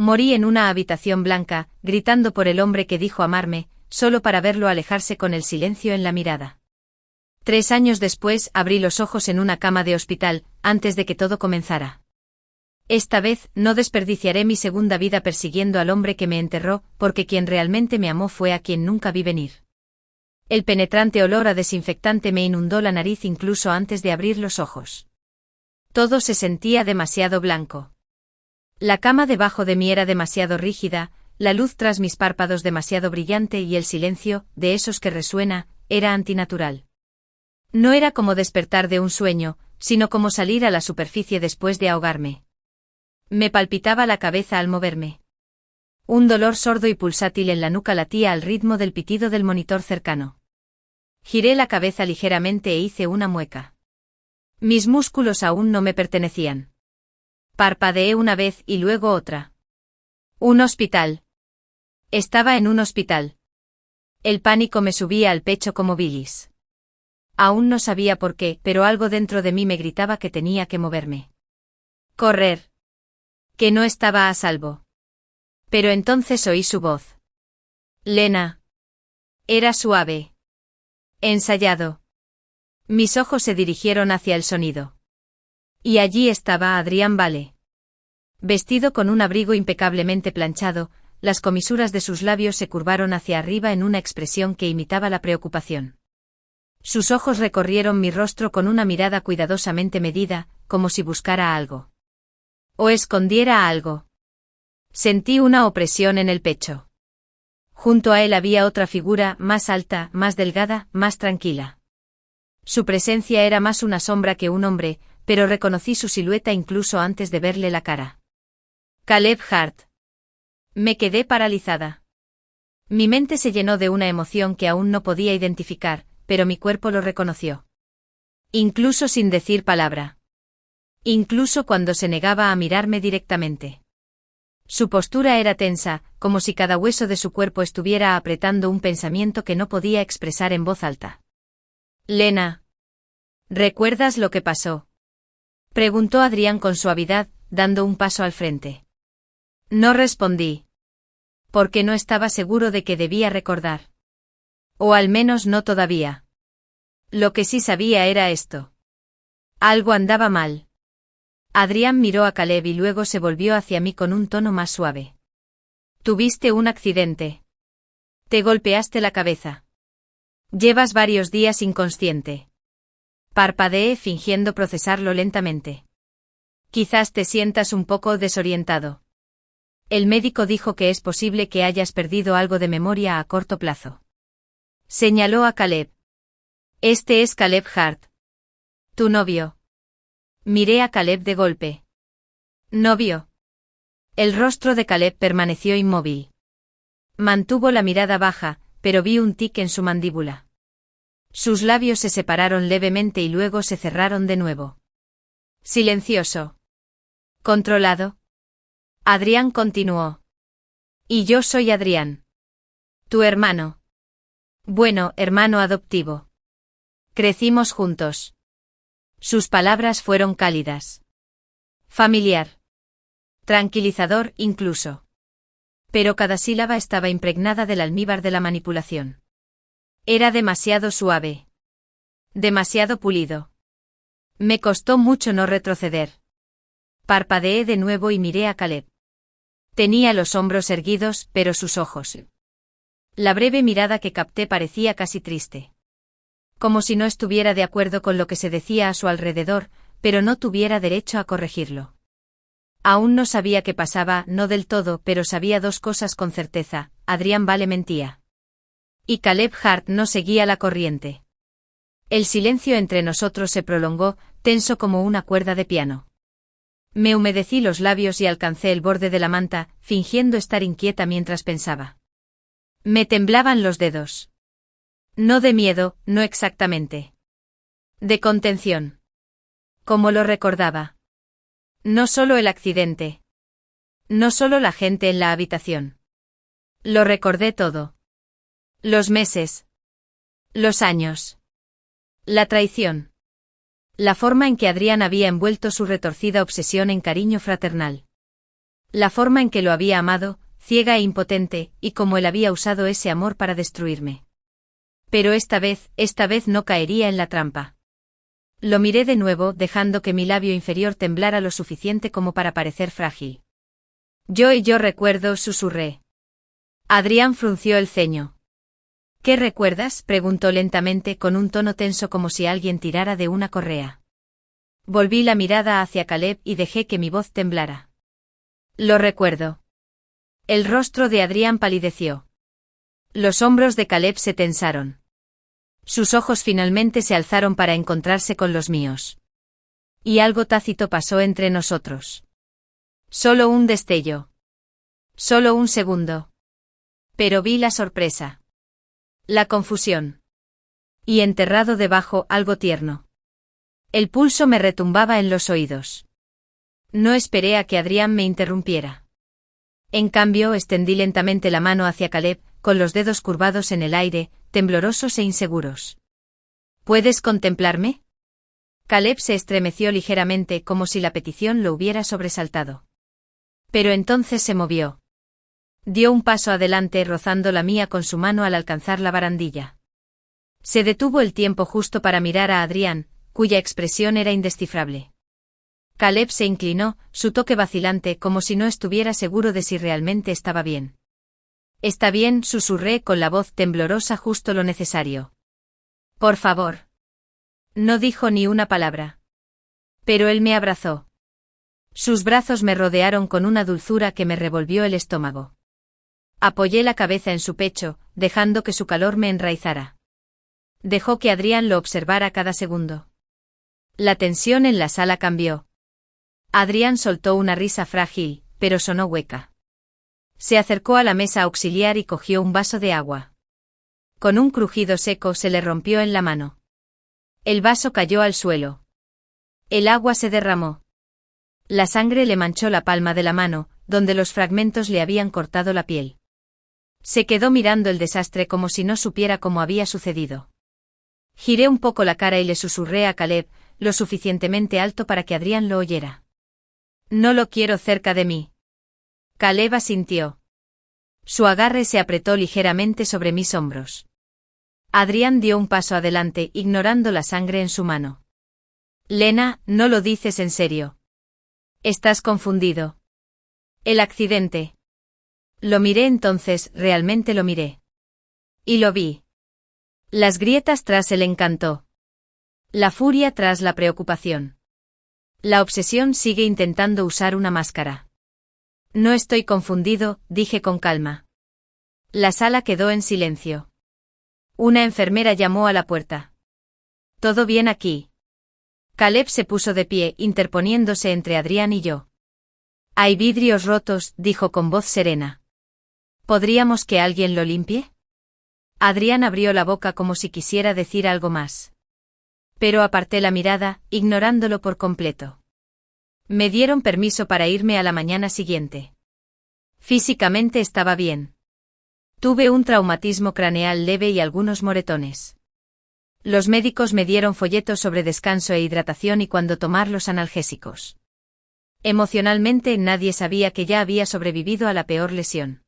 Morí en una habitación blanca, gritando por el hombre que dijo amarme, solo para verlo alejarse con el silencio en la mirada. 3 años después abrí los ojos en una cama de hospital, antes de que todo comenzara. Esta vez no desperdiciaré mi segunda vida persiguiendo al hombre que me enterró, porque quien realmente me amó fue a quien nunca vi venir. El penetrante olor a desinfectante me inundó la nariz incluso antes de abrir los ojos. Todo se sentía demasiado blanco. La cama debajo de mí era demasiado rígida, la luz tras mis párpados demasiado brillante y el silencio, de esos que resuena, era antinatural. No era como despertar de un sueño, sino como salir a la superficie después de ahogarme. Me palpitaba la cabeza al moverme. Un dolor sordo y pulsátil en la nuca latía al ritmo del pitido del monitor cercano. Giré la cabeza ligeramente e hice una mueca. Mis músculos aún no me pertenecían. Parpadeé una vez y luego otra. Un hospital. Estaba en un hospital. El pánico me subía al pecho como bilis. Aún no sabía por qué, pero algo dentro de mí me gritaba que tenía que moverme. Correr. Que no estaba a salvo. Pero entonces oí su voz. Lena. Era suave. Ensayado. Mis ojos se dirigieron hacia el sonido. Y allí estaba Adrián Vale. Vestido con un abrigo impecablemente planchado, las comisuras de sus labios se curvaron hacia arriba en una expresión que imitaba la preocupación. Sus ojos recorrieron mi rostro con una mirada cuidadosamente medida, como si buscara algo. O escondiera algo. Sentí una opresión en el pecho. Junto a él había otra figura, más alta, más delgada, más tranquila. Su presencia era más una sombra que un hombre, pero reconocí su silueta incluso antes de verle la cara. Caleb Hart. Me quedé paralizada. Mi mente se llenó de una emoción que aún no podía identificar, pero mi cuerpo lo reconoció. Incluso sin decir palabra. Incluso cuando se negaba a mirarme directamente. Su postura era tensa, como si cada hueso de su cuerpo estuviera apretando un pensamiento que no podía expresar en voz alta. Lena. ¿Recuerdas lo que pasó? Preguntó Adrián con suavidad, dando un paso al frente. No respondí. Porque no estaba seguro de que debía recordar. O al menos no todavía. Lo que sí sabía era esto. Algo andaba mal. Adrián miró a Caleb y luego se volvió hacia mí con un tono más suave. Tuviste un accidente. Te golpeaste la cabeza. Llevas varios días inconsciente. Parpadeé fingiendo procesarlo lentamente. Quizás te sientas un poco desorientado. El médico dijo que es posible que hayas perdido algo de memoria a corto plazo. Señaló a Caleb. Este es Caleb Hart. Tu novio. Miré a Caleb de golpe. ¿Novio? El rostro de Caleb permaneció inmóvil. Mantuvo la mirada baja, pero vi un tic en su mandíbula. Sus labios se separaron levemente y luego se cerraron de nuevo. Silencioso. Controlado. Adrián continuó. Y yo soy Adrián. Tu hermano. Bueno, hermano adoptivo. Crecimos juntos. Sus palabras fueron cálidas. Familiar. Tranquilizador incluso. Pero cada sílaba estaba impregnada del almíbar de la manipulación. Era demasiado suave. Demasiado pulido. Me costó mucho no retroceder. Parpadeé de nuevo y miré a Caleb. Tenía los hombros erguidos, pero sus ojos. La breve mirada que capté parecía casi triste. Como si no estuviera de acuerdo con lo que se decía a su alrededor, pero no tuviera derecho a corregirlo. Aún no sabía qué pasaba, no del todo, pero sabía 2 cosas con certeza: Adrián Vale mentía. Y Caleb Hart no seguía la corriente. El silencio entre nosotros se prolongó, tenso como una cuerda de piano. Me humedecí los labios y alcancé el borde de la manta, fingiendo estar inquieta mientras pensaba. Me temblaban los dedos. No de miedo, no exactamente. De contención. Como lo recordaba. No solo el accidente. No solo la gente en la habitación. Lo recordé todo. Los meses. Los años. La traición. La forma en que Adrián había envuelto su retorcida obsesión en cariño fraternal. La forma en que lo había amado, ciega e impotente, y cómo él había usado ese amor para destruirme. Pero esta vez no caería en la trampa. Lo miré de nuevo, dejando que mi labio inferior temblara lo suficiente como para parecer frágil. Yo recuerdo, susurré. Adrián frunció el ceño. ¿Qué recuerdas?, preguntó lentamente con un tono tenso como si alguien tirara de una correa. Volví la mirada hacia Caleb y dejé que mi voz temblara. Lo recuerdo. El rostro de Adrián palideció. Los hombros de Caleb se tensaron. Sus ojos finalmente se alzaron para encontrarse con los míos. Y algo tácito pasó entre nosotros. Solo un destello. Solo un segundo. Pero vi la sorpresa. La confusión. Y enterrado debajo algo tierno. El pulso me retumbaba en los oídos. No esperé a que Adrián me interrumpiera. En cambio, extendí lentamente la mano hacia Caleb, con los dedos curvados en el aire, temblorosos e inseguros. ¿Puedes contemplarme? Caleb se estremeció ligeramente como si la petición lo hubiera sobresaltado. Pero entonces se movió. Dio un paso adelante rozando la mía con su mano al alcanzar la barandilla. Se detuvo el tiempo justo para mirar a Adrián, cuya expresión era indescifrable. Caleb se inclinó, su toque vacilante como si no estuviera seguro de si realmente estaba bien. Está bien, susurré con la voz temblorosa justo lo necesario. Por favor. No dijo ni una palabra. Pero él me abrazó. Sus brazos me rodearon con una dulzura que me revolvió el estómago. Apoyé la cabeza en su pecho, dejando que su calor me enraizara. Dejó que Adrián lo observara cada segundo. La tensión en la sala cambió. Adrián soltó una risa frágil, pero sonó hueca. Se acercó a la mesa auxiliar y cogió un vaso de agua. Con un crujido seco se le rompió en la mano. El vaso cayó al suelo. El agua se derramó. La sangre le manchó la palma de la mano, donde los fragmentos le habían cortado la piel. Se quedó mirando el desastre como si no supiera cómo había sucedido. Giré un poco la cara y le susurré a Caleb, lo suficientemente alto para que Adrián lo oyera. No lo quiero cerca de mí. Caleb asintió. Su agarre se apretó ligeramente sobre mis hombros. Adrián dio un paso adelante, ignorando la sangre en su mano. Lena, no lo dices en serio. Estás confundido. El accidente. Lo miré entonces, realmente lo miré. Y lo vi. Las grietas tras el encanto. La furia tras la preocupación. La obsesión sigue intentando usar una máscara. No estoy confundido, dije con calma. La sala quedó en silencio. Una enfermera llamó a la puerta. ¿Todo bien aquí? Caleb se puso de pie, interponiéndose entre Adrián y yo. Hay vidrios rotos, dijo con voz serena. ¿Podríamos que alguien lo limpie? Adrián abrió la boca como si quisiera decir algo más. Pero aparté la mirada, ignorándolo por completo. Me dieron permiso para irme a la mañana siguiente. Físicamente estaba bien. Tuve un traumatismo craneal leve y algunos moretones. Los médicos me dieron folletos sobre descanso e hidratación y cuándo tomar los analgésicos. Emocionalmente nadie sabía que ya había sobrevivido a la peor lesión.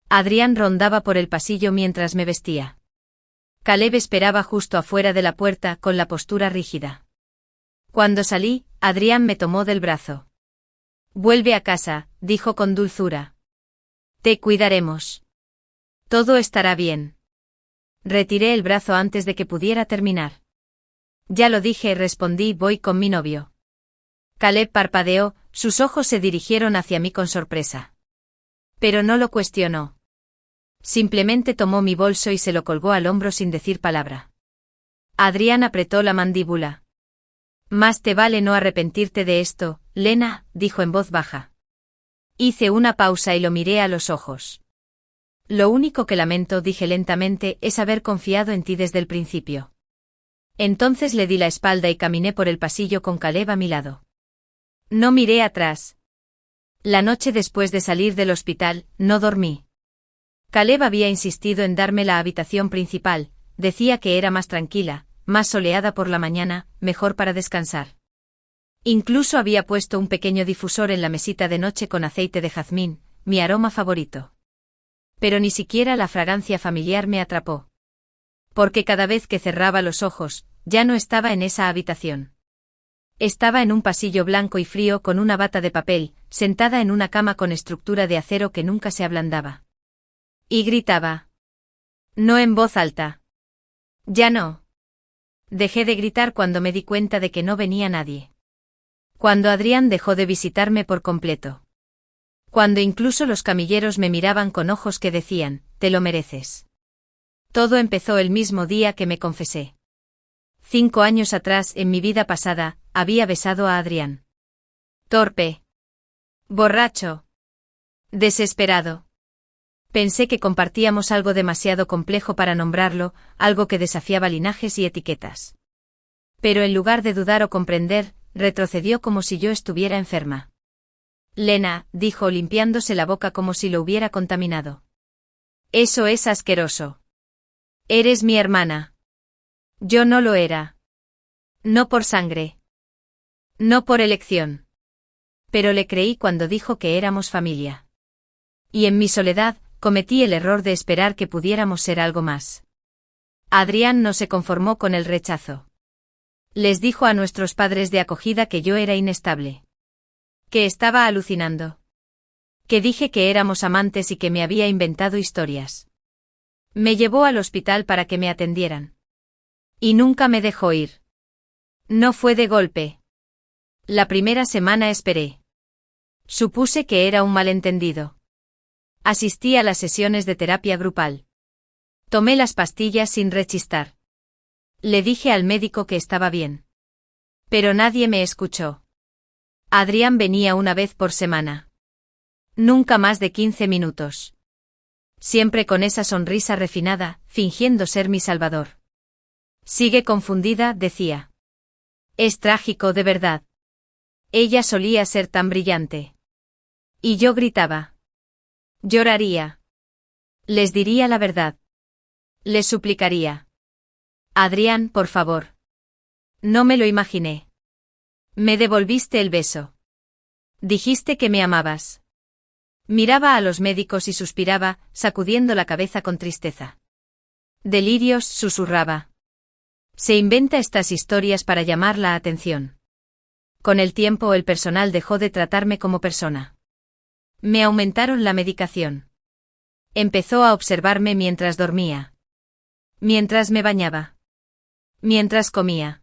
Adrián rondaba por el pasillo mientras me vestía. Caleb esperaba justo afuera de la puerta con la postura rígida. Cuando salí, Adrián me tomó del brazo. Vuelve a casa, dijo con dulzura. Te cuidaremos. Todo estará bien. Retiré el brazo antes de que pudiera terminar. Ya lo dije, respondí, voy con mi novio. Caleb parpadeó, sus ojos se dirigieron hacia mí con sorpresa. Pero no lo cuestionó. Simplemente tomó mi bolso y se lo colgó al hombro sin decir palabra. Adrián apretó la mandíbula. Más te vale no arrepentirte de esto, Lena, dijo en voz baja. Hice una pausa y lo miré a los ojos. Lo único que lamento, dije lentamente, es haber confiado en ti desde el principio. Entonces le di la espalda y caminé por el pasillo con Caleb a mi lado. No miré atrás. La noche después de salir del hospital, no dormí. Caleb había insistido en darme la habitación principal, decía que era más tranquila, más soleada por la mañana, mejor para descansar. Incluso había puesto un pequeño difusor en la mesita de noche con aceite de jazmín, mi aroma favorito. Pero ni siquiera la fragancia familiar me atrapó. Porque cada vez que cerraba los ojos, ya no estaba en esa habitación. Estaba en un pasillo blanco y frío con una bata de papel, sentada en una cama con estructura de acero que nunca se ablandaba. Y gritaba. No en voz alta. Ya no. Dejé de gritar cuando me di cuenta de que no venía nadie. Cuando Adrián dejó de visitarme por completo. Cuando incluso los camilleros me miraban con ojos que decían, te lo mereces. Todo empezó el mismo día que me confesé. 5 años atrás, en mi vida pasada, había besado a Adrián. Torpe. Borracho. Desesperado. Pensé que compartíamos algo demasiado complejo para nombrarlo, algo que desafiaba linajes y etiquetas. Pero en lugar de dudar o comprender, retrocedió como si yo estuviera enferma. Lena, dijo limpiándose la boca como si lo hubiera contaminado. Eso es asqueroso. Eres mi hermana. Yo no lo era. No por sangre. No por elección. Pero le creí cuando dijo que éramos familia. Y en mi soledad, cometí el error de esperar que pudiéramos ser algo más. Adrián no se conformó con el rechazo. Les dijo a nuestros padres de acogida que yo era inestable. Que estaba alucinando. Que dije que éramos amantes y que me había inventado historias. Me llevó al hospital para que me atendieran. Y nunca me dejó ir. No fue de golpe. La primera semana esperé. Supuse que era un malentendido. Asistí a las sesiones de terapia grupal. Tomé las pastillas sin rechistar. Le dije al médico que estaba bien. Pero nadie me escuchó. Adrián venía una vez por semana. Nunca más de 15 minutos. Siempre con esa sonrisa refinada, fingiendo ser mi salvador. Sigue confundida, decía. Es trágico de verdad. Ella solía ser tan brillante. Y yo gritaba. Lloraría. Les diría la verdad. Les suplicaría. Adrián, por favor. No me lo imaginé. Me devolviste el beso. Dijiste que me amabas. Miraba a los médicos y suspiraba, sacudiendo la cabeza con tristeza. Delirios, susurraba. Se inventa estas historias para llamar la atención. Con el tiempo el personal dejó de tratarme como persona. Me aumentaron la medicación. Empezó a observarme mientras dormía. Mientras me bañaba. Mientras comía.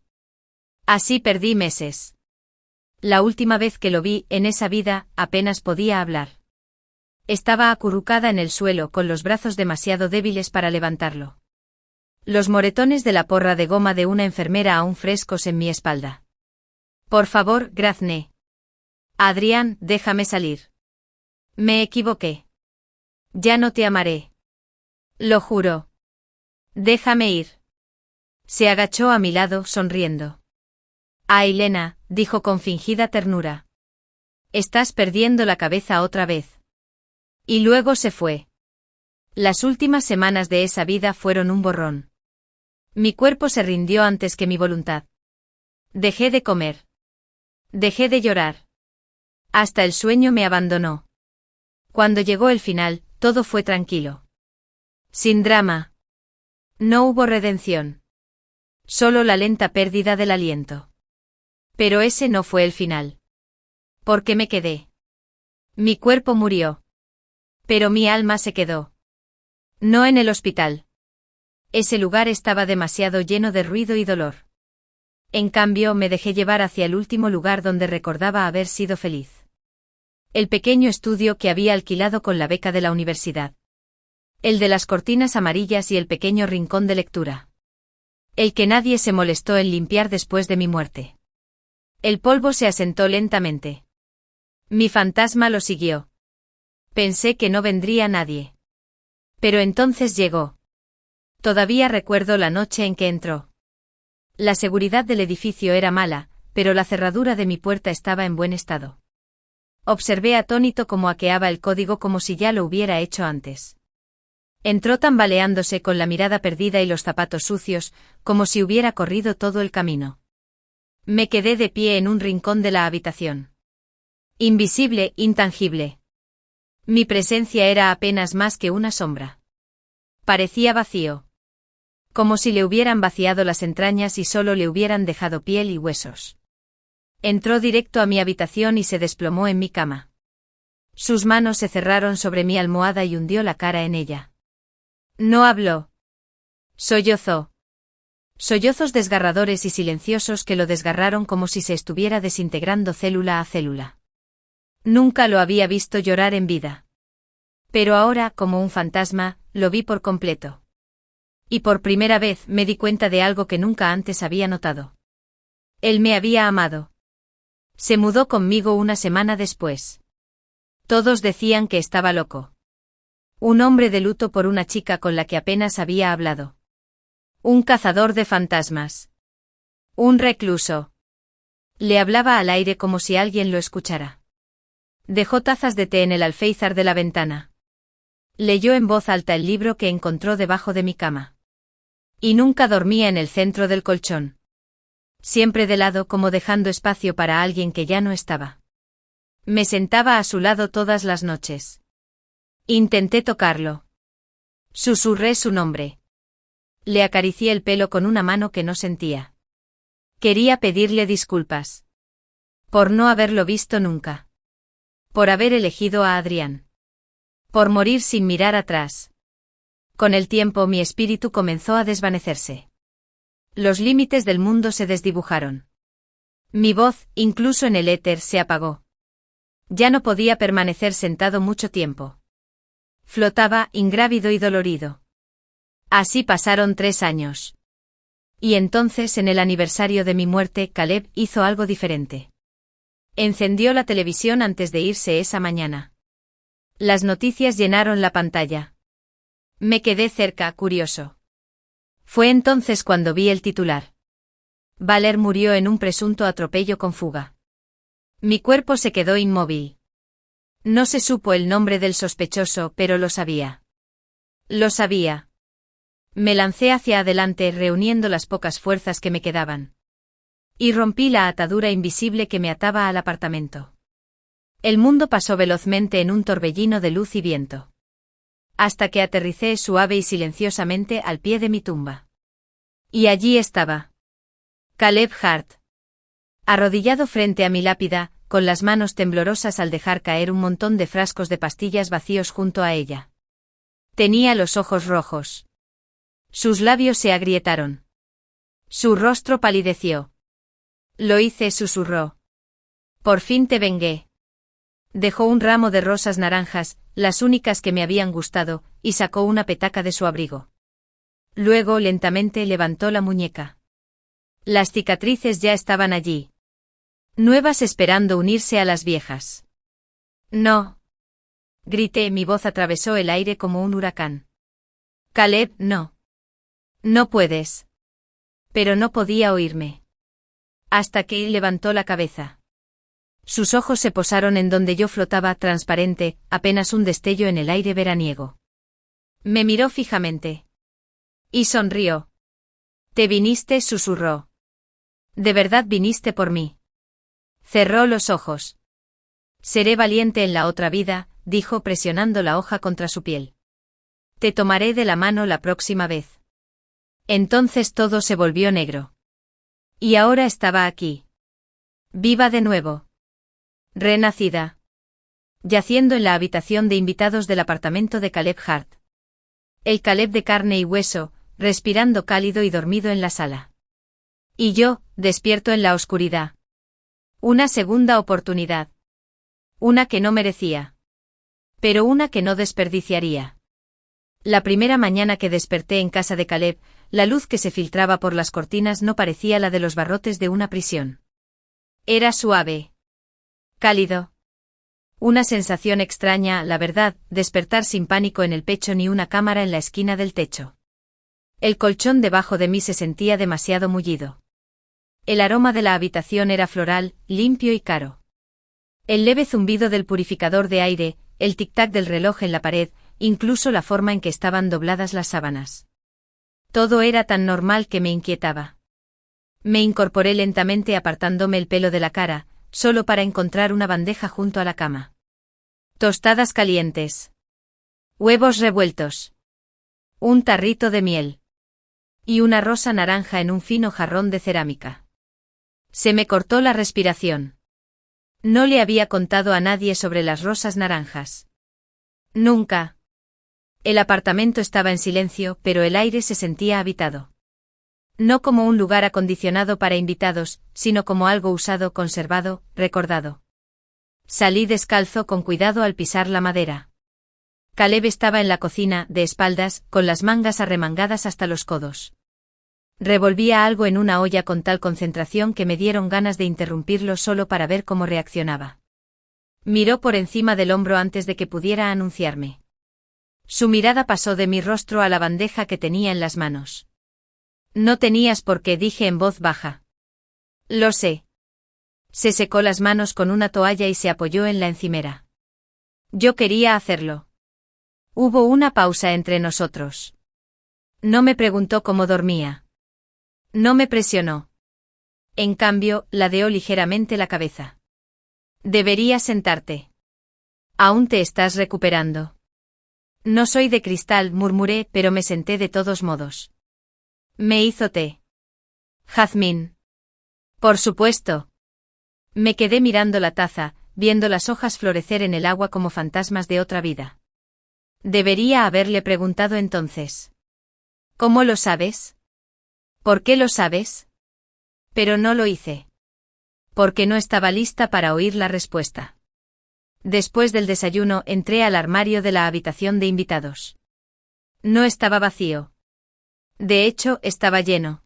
Así perdí meses. La última vez que lo vi, en esa vida, apenas podía hablar. Estaba acurrucada en el suelo con los brazos demasiado débiles para levantarlo. Los moretones de la porra de goma de una enfermera aún frescos en mi espalda. Por favor, grazné. Adrián, déjame salir. Me equivoqué. Ya no te amaré. Lo juro. Déjame ir. Se agachó a mi lado, sonriendo. Ay, Lena, dijo con fingida ternura. Estás perdiendo la cabeza otra vez. Y luego se fue. Las últimas semanas de esa vida fueron un borrón. Mi cuerpo se rindió antes que mi voluntad. Dejé de comer. Dejé de llorar. Hasta el sueño me abandonó. Cuando llegó el final, todo fue tranquilo. Sin drama. No hubo redención. Solo la lenta pérdida del aliento. Pero ese no fue el final. Porque me quedé. Mi cuerpo murió. Pero mi alma se quedó. No en el hospital. Ese lugar estaba demasiado lleno de ruido y dolor. En cambio, me dejé llevar hacia el último lugar donde recordaba haber sido feliz. El pequeño estudio que había alquilado con la beca de la universidad. El de las cortinas amarillas y el pequeño rincón de lectura. El que nadie se molestó en limpiar después de mi muerte. El polvo se asentó lentamente. Mi fantasma lo siguió. Pensé que no vendría nadie. Pero entonces llegó. Todavía recuerdo la noche en que entró. La seguridad del edificio era mala, pero la cerradura de mi puerta estaba en buen estado. Observé atónito cómo hackeaba el código como si ya lo hubiera hecho antes. Entró tambaleándose con la mirada perdida y los zapatos sucios, como si hubiera corrido todo el camino. Me quedé de pie en un rincón de la habitación. Invisible, intangible. Mi presencia era apenas más que una sombra. Parecía vacío. Como si le hubieran vaciado las entrañas y solo le hubieran dejado piel y huesos. Entró directo a mi habitación y se desplomó en mi cama. Sus manos se cerraron sobre mi almohada y hundió la cara en ella. No habló. Sollozó. Sollozos desgarradores y silenciosos que lo desgarraron como si se estuviera desintegrando célula a célula. Nunca lo había visto llorar en vida. Pero ahora, como un fantasma, lo vi por completo. Y por primera vez me di cuenta de algo que nunca antes había notado. Él me había amado. Se mudó conmigo una semana después. Todos decían que estaba loco. Un hombre de luto por una chica con la que apenas había hablado. Un cazador de fantasmas. Un recluso. Le hablaba al aire como si alguien lo escuchara. Dejó tazas de té en el alféizar de la ventana. Leyó en voz alta el libro que encontró debajo de mi cama. Y nunca dormía en el centro del colchón. Siempre de lado, como dejando espacio para alguien que ya no estaba. Me sentaba a su lado todas las noches. Intenté tocarlo. Susurré su nombre. Le acaricié el pelo con una mano que no sentía. Quería pedirle disculpas. Por no haberlo visto nunca. Por haber elegido a Adrián. Por morir sin mirar atrás. Con el tiempo mi espíritu comenzó a desvanecerse. Los límites del mundo se desdibujaron. Mi voz, incluso en el éter, se apagó. Ya no podía permanecer sentado mucho tiempo. Flotaba, ingrávido y dolorido. Así pasaron 3 años. Y entonces, en el aniversario de mi muerte, Caleb hizo algo diferente. Encendió la televisión antes de irse esa mañana. Las noticias llenaron la pantalla. Me quedé cerca, curioso. Fue entonces cuando vi el titular. Valer murió en un presunto atropello con fuga. Mi cuerpo se quedó inmóvil. No se supo el nombre del sospechoso, pero lo sabía. Lo sabía. Me lancé hacia adelante reuniendo las pocas fuerzas que me quedaban. Y rompí la atadura invisible que me ataba al apartamento. El mundo pasó velozmente en un torbellino de luz y viento. Hasta que aterricé suave y silenciosamente al pie de mi tumba. Y allí estaba. Caleb Hart. Arrodillado frente a mi lápida, con las manos temblorosas al dejar caer un montón de frascos de pastillas vacíos junto a ella. Tenía los ojos rojos. Sus labios se agrietaron. Su rostro palideció. Lo hice, susurró. Por fin te vengué. Dejó un ramo de rosas naranjas, las únicas que me habían gustado, y sacó una petaca de su abrigo. Luego lentamente levantó la muñeca. Las cicatrices ya estaban allí. Nuevas esperando unirse a las viejas. No. Grité, mi voz atravesó el aire como un huracán. Caleb, no. No puedes. Pero no podía oírme. Hasta que él levantó la cabeza. Sus ojos se posaron en donde yo flotaba, transparente, apenas un destello en el aire veraniego. Me miró fijamente. Y sonrió. Te viniste, susurró. ¿De verdad viniste por mí? Cerró los ojos. Seré valiente en la otra vida, dijo presionando la hoja contra su piel. Te tomaré de la mano la próxima vez. Entonces todo se volvió negro. Y ahora estaba aquí. Viva de nuevo. Renacida. Yaciendo en la habitación de invitados del apartamento de Caleb Hart. El Caleb de carne y hueso, respirando cálido y dormido en la sala. Y yo, despierto en la oscuridad. Una segunda oportunidad. Una que no merecía. Pero una que no desperdiciaría. La primera mañana que desperté en casa de Caleb, la luz que se filtraba por las cortinas no parecía la de los barrotes de una prisión. Era suave. Cálido. Una sensación extraña, la verdad, despertar sin pánico en el pecho ni una cámara en la esquina del techo. El colchón debajo de mí se sentía demasiado mullido. El aroma de la habitación era floral, limpio y caro. El leve zumbido del purificador de aire, el tic-tac del reloj en la pared, incluso la forma en que estaban dobladas las sábanas. Todo era tan normal que me inquietaba. Me incorporé lentamente apartándome el pelo de la cara, solo para encontrar una bandeja junto a la cama. Tostadas calientes. Huevos revueltos. Un tarrito de miel. Y una rosa naranja en un fino jarrón de cerámica. Se me cortó la respiración. No le había contado a nadie sobre las rosas naranjas. Nunca. El apartamento estaba en silencio, pero el aire se sentía habitado. No como un lugar acondicionado para invitados, sino como algo usado, conservado, recordado. Salí descalzo con cuidado al pisar la madera. Caleb estaba en la cocina, de espaldas, con las mangas arremangadas hasta los codos. Revolvía algo en una olla con tal concentración que me dieron ganas de interrumpirlo solo para ver cómo reaccionaba. Miró por encima del hombro antes de que pudiera anunciarme. Su mirada pasó de mi rostro a la bandeja que tenía en las manos. No tenías por qué, dije en voz baja. Lo sé. Se secó las manos con una toalla y se apoyó en la encimera. Yo quería hacerlo. Hubo una pausa entre nosotros. No me preguntó cómo dormía. No me presionó. En cambio, ladeó ligeramente la cabeza. Deberías sentarte. Aún te estás recuperando. No soy de cristal, murmuré, pero me senté de todos modos. Me hizo té. Jazmín. Por supuesto. Me quedé mirando la taza, viendo las hojas florecer en el agua como fantasmas de otra vida. Debería haberle preguntado entonces. ¿Cómo lo sabes? ¿Por qué lo sabes? Pero no lo hice. Porque no estaba lista para oír la respuesta. Después del desayuno entré al armario de la habitación de invitados. No estaba vacío. De hecho, estaba lleno.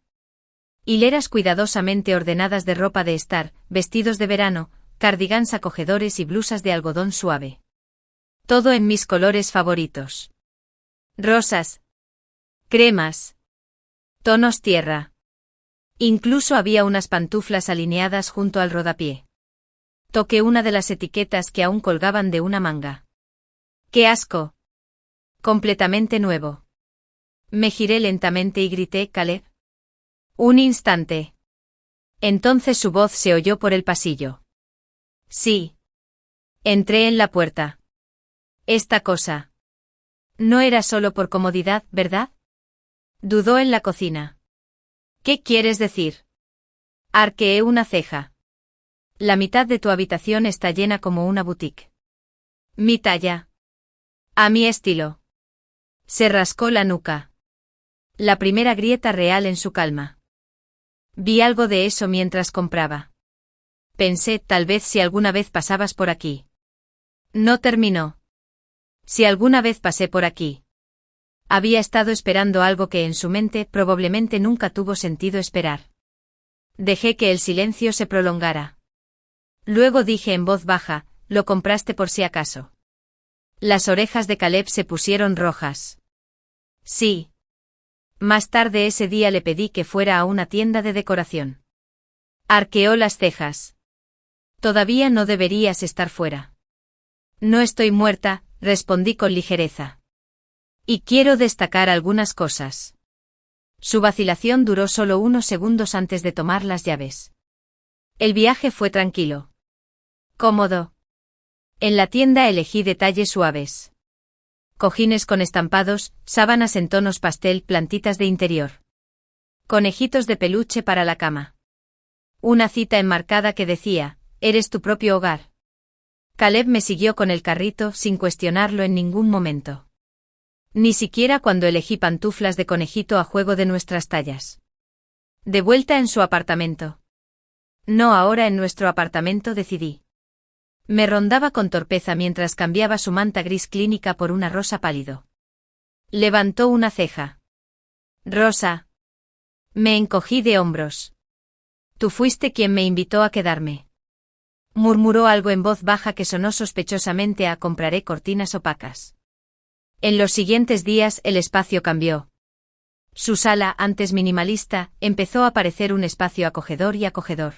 Hileras cuidadosamente ordenadas de ropa de estar, vestidos de verano, cardigans acogedores y blusas de algodón suave. Todo en mis colores favoritos. Rosas. Cremas. Tonos tierra. Incluso había unas pantuflas alineadas junto al rodapié. Toqué una de las etiquetas que aún colgaban de una manga. ¡Qué asco! Completamente nuevo. Me giré lentamente y grité, Caleb. Un instante. Entonces su voz se oyó por el pasillo. Sí. Entré en la puerta. Esta cosa. No era solo por comodidad, ¿verdad? Dudó en la cocina. ¿Qué quieres decir? Arqueé una ceja. La mitad de tu habitación está llena como una boutique. Mi talla. A mi estilo. Se rascó la nuca. La primera grieta real en su calma. Vi algo de eso mientras compraba. Pensé, tal vez si alguna vez pasabas por aquí. No terminó. Si alguna vez pasé por aquí. Había estado esperando algo que en su mente probablemente nunca tuvo sentido esperar. Dejé que el silencio se prolongara. Luego dije en voz baja, lo compraste por si acaso. Las orejas de Caleb se pusieron rojas. Sí. Más tarde ese día le pedí que fuera a una tienda de decoración. Arqueó las cejas. Todavía no deberías estar fuera. No estoy muerta, respondí con ligereza. Y quiero destacar algunas cosas. Su vacilación duró solo unos segundos antes de tomar las llaves. El viaje fue tranquilo. Cómodo. En la tienda elegí detalles suaves. Cojines con estampados, sábanas en tonos pastel, plantitas de interior. Conejitos de peluche para la cama. Una cita enmarcada que decía, eres tu propio hogar. Caleb me siguió con el carrito sin cuestionarlo en ningún momento. Ni siquiera cuando elegí pantuflas de conejito a juego de nuestras tallas. De vuelta en su apartamento. No ahora en nuestro apartamento, decidí. Me rondaba con torpeza mientras cambiaba su manta gris clínica por una rosa pálido. Levantó una ceja. Rosa. Me encogí de hombros. Tú fuiste quien me invitó a quedarme. Murmuró algo en voz baja que sonó sospechosamente a compraré cortinas opacas. En los siguientes días el espacio cambió. Su sala, antes minimalista, empezó a parecer un espacio acogedor y acogedor.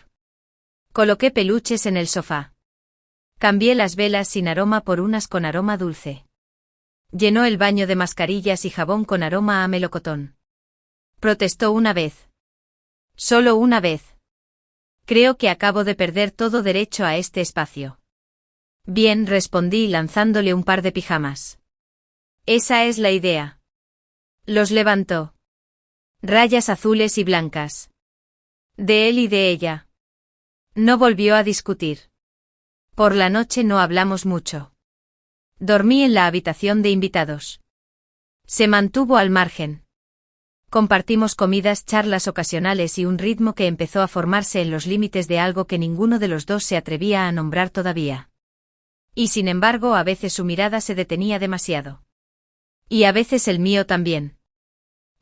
Coloqué peluches en el sofá. Cambié las velas sin aroma por unas con aroma dulce. Llenó el baño de mascarillas y jabón con aroma a melocotón. Protestó una vez. Solo una vez. Creo que acabo de perder todo derecho a este espacio. Bien, respondí lanzándole un par de pijamas. Esa es la idea. Los levantó. Rayas azules y blancas. De él y de ella. No volvió a discutir. Por la noche no hablamos mucho. Dormí en la habitación de invitados. Se mantuvo al margen. Compartimos comidas, charlas ocasionales y un ritmo que empezó a formarse en los límites de algo que ninguno de los dos se atrevía a nombrar todavía. Y sin embargo, a veces su mirada se detenía demasiado. Y a veces el mío también.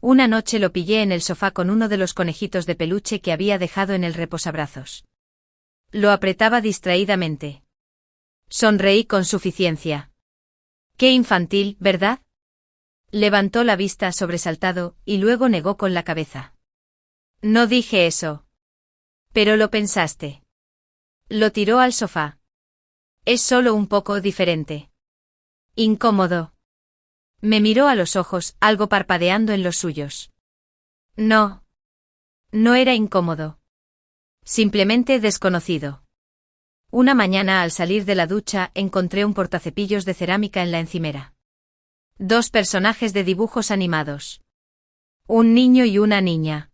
Una noche lo pillé en el sofá con uno de los conejitos de peluche que había dejado en el reposabrazos. Lo apretaba distraídamente. Sonreí con suficiencia. Qué infantil, ¿verdad? Levantó la vista sobresaltado, y luego negó con la cabeza. No dije eso. Pero lo pensaste. Lo tiró al sofá. Es solo un poco diferente. Incómodo. Me miró a los ojos, algo parpadeando en los suyos. No. No era incómodo. Simplemente desconocido. Una mañana al salir de la ducha encontré un portacepillos de cerámica en la encimera. 2 personajes de dibujos animados. Un niño y una niña.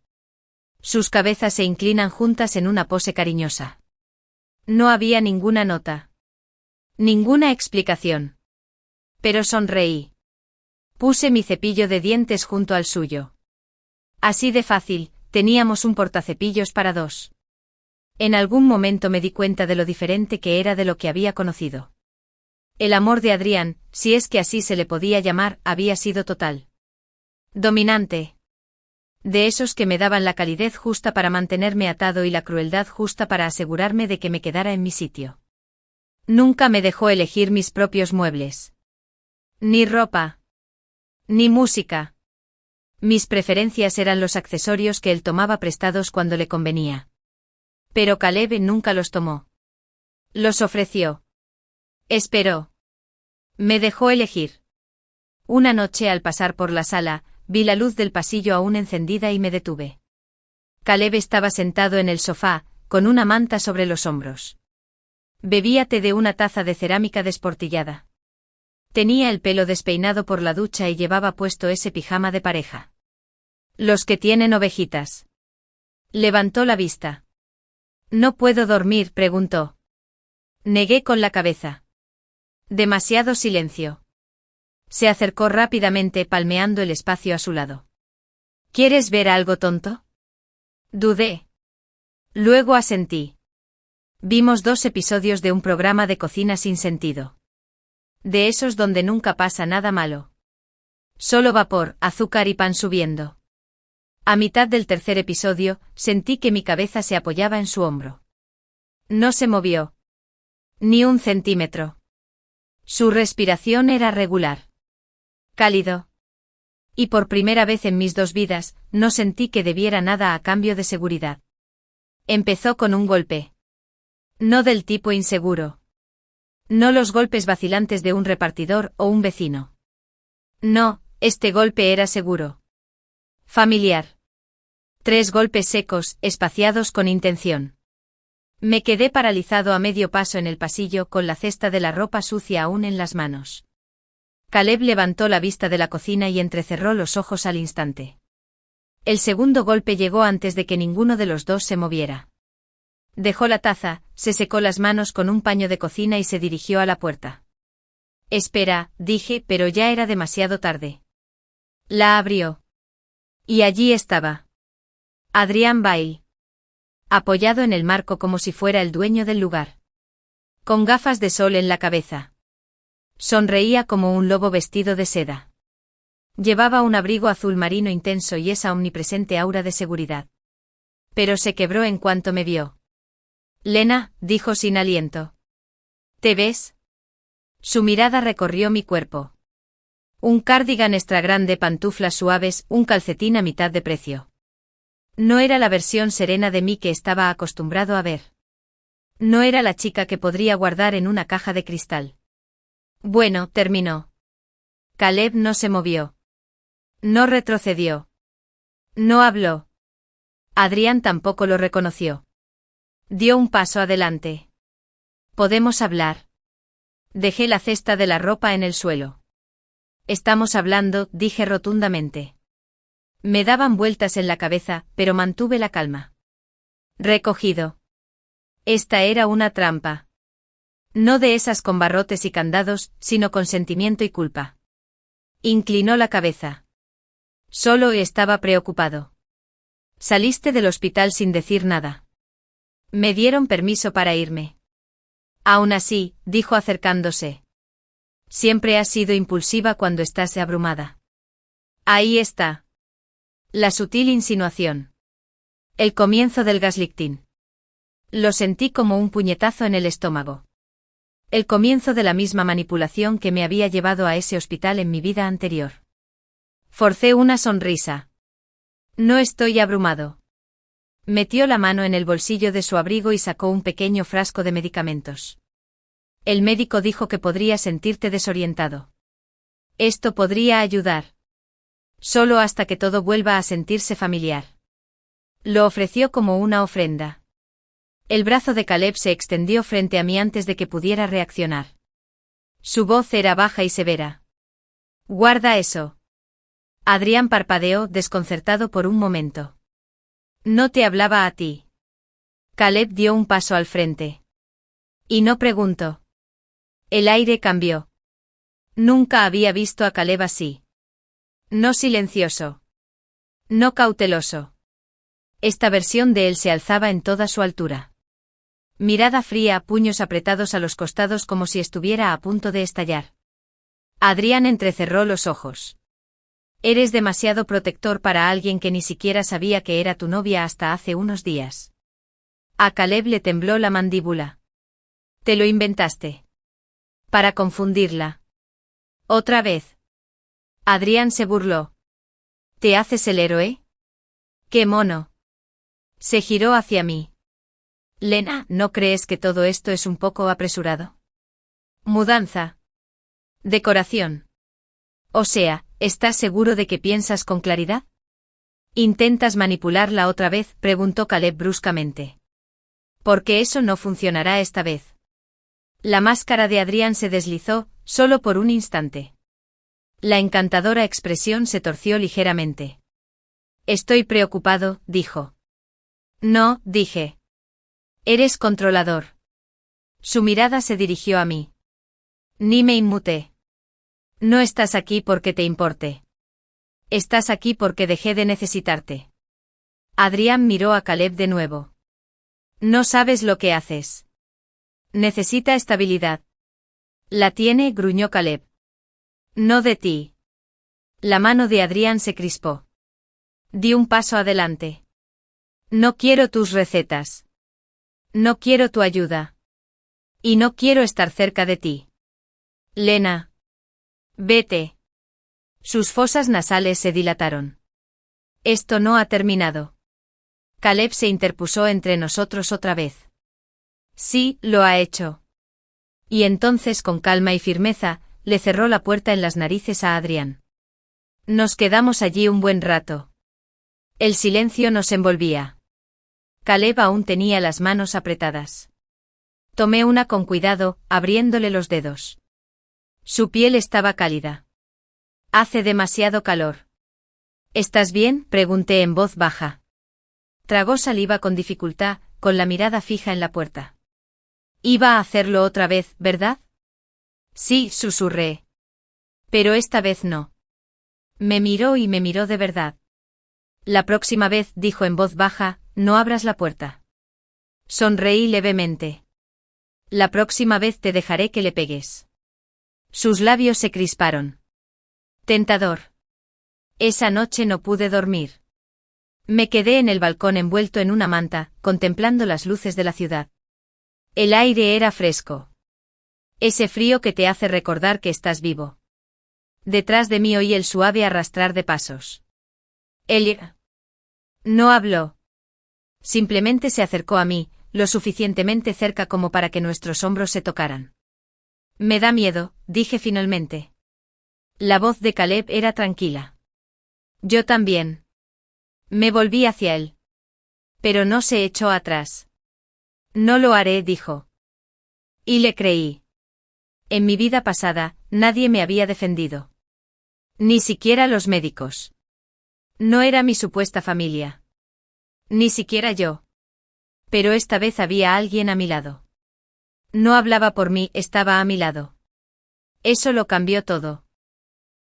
Sus cabezas se inclinan juntas en una pose cariñosa. No había ninguna nota. Ninguna explicación. Pero sonreí. Puse mi cepillo de dientes junto al suyo. Así de fácil, teníamos un portacepillos para 2. En algún momento me di cuenta de lo diferente que era de lo que había conocido. El amor de Adrián, si es que así se le podía llamar, había sido total. Dominante. De esos que me daban la calidez justa para mantenerme atado y la crueldad justa para asegurarme de que me quedara en mi sitio. Nunca me dejó elegir mis propios muebles. Ni ropa. Ni música. Mis preferencias eran los accesorios que él tomaba prestados cuando le convenía. Pero Caleb nunca los tomó. Los ofreció. Esperó. Me dejó elegir. Una noche al pasar por la sala, vi la luz del pasillo aún encendida y me detuve. Caleb estaba sentado en el sofá, con una manta sobre los hombros. Bebía té de una taza de cerámica desportillada. Tenía el pelo despeinado por la ducha y llevaba puesto ese pijama de pareja. Los que tienen ovejitas. Levantó la vista. ¿No puedo dormir?, preguntó. Negué con la cabeza. Demasiado silencio. Se acercó rápidamente palmeando el espacio a su lado. ¿Quieres ver algo tonto? Dudé. Luego asentí. Vimos 2 episodios de un programa de cocina sin sentido. De esos donde nunca pasa nada malo. Solo vapor, azúcar y pan subiendo. A mitad del tercer episodio, sentí que mi cabeza se apoyaba en su hombro. No se movió. Ni un centímetro. Su respiración era regular. Cálido. Y por primera vez en mis 2 vidas, no sentí que debiera nada a cambio de seguridad. Empezó con un golpe. No del tipo inseguro. No los golpes vacilantes de un repartidor o un vecino. No, este golpe era seguro. Familiar. 3 golpes secos, espaciados con intención. Me quedé paralizado a medio paso en el pasillo con la cesta de la ropa sucia aún en las manos. Caleb levantó la vista de la cocina y entrecerró los ojos al instante. El segundo golpe llegó antes de que ninguno de los 2 se moviera. Dejó la taza, se secó las manos con un paño de cocina y se dirigió a la puerta. Espera, dije, pero ya era demasiado tarde. La abrió. Y allí estaba. Adrián Bail. Apoyado en el marco como si fuera el dueño del lugar. Con gafas de sol en la cabeza. Sonreía como un lobo vestido de seda. Llevaba un abrigo azul marino intenso y esa omnipresente aura de seguridad. Pero se quebró en cuanto me vio. Lena, dijo sin aliento. ¿Te ves? Su mirada recorrió mi cuerpo. Un cardigan extra grande, pantuflas suaves, un calcetín a mitad de precio. No era la versión serena de mí que estaba acostumbrado a ver. No era la chica que podría guardar en una caja de cristal. Bueno, terminó. Caleb no se movió. No retrocedió. No habló. Adrián tampoco lo reconoció. Dio un paso adelante. ¿Podemos hablar? Dejé la cesta de la ropa en el suelo. Estamos hablando, dije rotundamente. Me daban vueltas en la cabeza, pero mantuve la calma. Recogido. Esta era una trampa. No de esas con barrotes y candados, sino con sentimiento y culpa. Inclinó la cabeza. Solo estaba preocupado. Saliste del hospital sin decir nada. Me dieron permiso para irme. Aún así, dijo acercándose. Siempre has sido impulsiva cuando estás abrumada. Ahí está. La sutil insinuación. El comienzo del gaslighting. Lo sentí como un puñetazo en el estómago. El comienzo de la misma manipulación que me había llevado a ese hospital en mi vida anterior. Forcé una sonrisa. No estoy abrumado. Metió la mano en el bolsillo de su abrigo y sacó un pequeño frasco de medicamentos. El médico dijo que podría sentirte desorientado. Esto podría ayudar. Solo hasta que todo vuelva a sentirse familiar. Lo ofreció como una ofrenda. El brazo de Caleb se extendió frente a mí antes de que pudiera reaccionar. Su voz era baja y severa. Guarda eso. Adrián parpadeó, desconcertado por un momento. No te hablaba a ti. Caleb dio un paso al frente. Y no preguntó. El aire cambió. Nunca había visto a Caleb así. No silencioso. No cauteloso. Esta versión de él se alzaba en toda su altura. Mirada fría, puños apretados a los costados como si estuviera a punto de estallar. Adrián entrecerró los ojos. Eres demasiado protector para alguien que ni siquiera sabía que era tu novia hasta hace unos días. A Caleb le tembló la mandíbula. Te lo inventaste. Para confundirla. Otra vez. Adrián se burló. ¿Te haces el héroe? ¡Qué mono! Se giró hacia mí. Lena, ¿no crees que todo esto es un poco apresurado? Mudanza. Decoración. O sea, ¿estás seguro de que piensas con claridad? ¿Intentas manipularla otra vez?, preguntó Caleb bruscamente. Porque eso no funcionará esta vez. La máscara de Adrián se deslizó, solo por un instante. La encantadora expresión se torció ligeramente. Estoy preocupado, dijo. No, dije. Eres controlador. Su mirada se dirigió a mí. Ni me inmuté. No estás aquí porque te importe. Estás aquí porque dejé de necesitarte. Adrián miró a Caleb de nuevo. No sabes lo que haces. Necesita estabilidad. La tiene, gruñó Caleb. No de ti. La mano de Adrián se crispó. Di un paso adelante. No quiero tus recetas. No quiero tu ayuda. Y no quiero estar cerca de ti. Lena. Vete. Sus fosas nasales se dilataron. Esto no ha terminado. Caleb se interpuso entre nosotros otra vez. Sí, lo ha hecho. Y entonces con calma y firmeza, le cerró la puerta en las narices a Adrián. Nos quedamos allí un buen rato. El silencio nos envolvía. Caleb aún tenía las manos apretadas. Tomé una con cuidado, abriéndole los dedos. Su piel estaba cálida. Hace demasiado calor. ¿Estás bien?, pregunté en voz baja. Tragó saliva con dificultad, con la mirada fija en la puerta. Iba a hacerlo otra vez, ¿verdad? Sí, susurré. Pero esta vez no. Me miró y me miró de verdad. La próxima vez, dijo en voz baja, no abras la puerta. Sonreí levemente. La próxima vez te dejaré que le pegues. Sus labios se crisparon. Tentador. Esa noche no pude dormir. Me quedé en el balcón envuelto en una manta, contemplando las luces de la ciudad. El aire era fresco. Ese frío que te hace recordar que estás vivo. Detrás de mí oí el suave arrastrar de pasos. Él no habló. Simplemente se acercó a mí, lo suficientemente cerca como para que nuestros hombros se tocaran. Me da miedo, dije finalmente. La voz de Caleb era tranquila. Yo también. Me volví hacia él. Pero no se echó atrás. No lo haré, dijo. Y le creí. En mi vida pasada, nadie me había defendido. Ni siquiera los médicos. No era mi supuesta familia. Ni siquiera yo. Pero esta vez había alguien a mi lado. No hablaba por mí, estaba a mi lado. Eso lo cambió todo.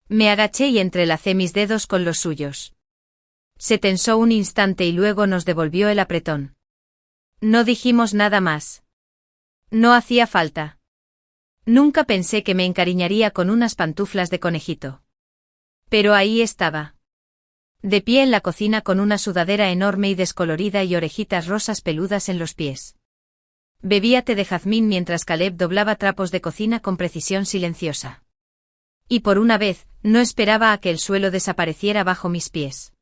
Me agaché y entrelacé mis dedos con los suyos. Se tensó un instante y luego nos devolvió el apretón. No dijimos nada más. No hacía falta. Nunca pensé que me encariñaría con unas pantuflas de conejito. Pero ahí estaba. De pie en la cocina con una sudadera enorme y descolorida y orejitas rosas peludas en los pies. Bebía té de jazmín mientras Caleb doblaba trapos de cocina con precisión silenciosa. Y por una vez, no esperaba a que el suelo desapareciera bajo mis pies.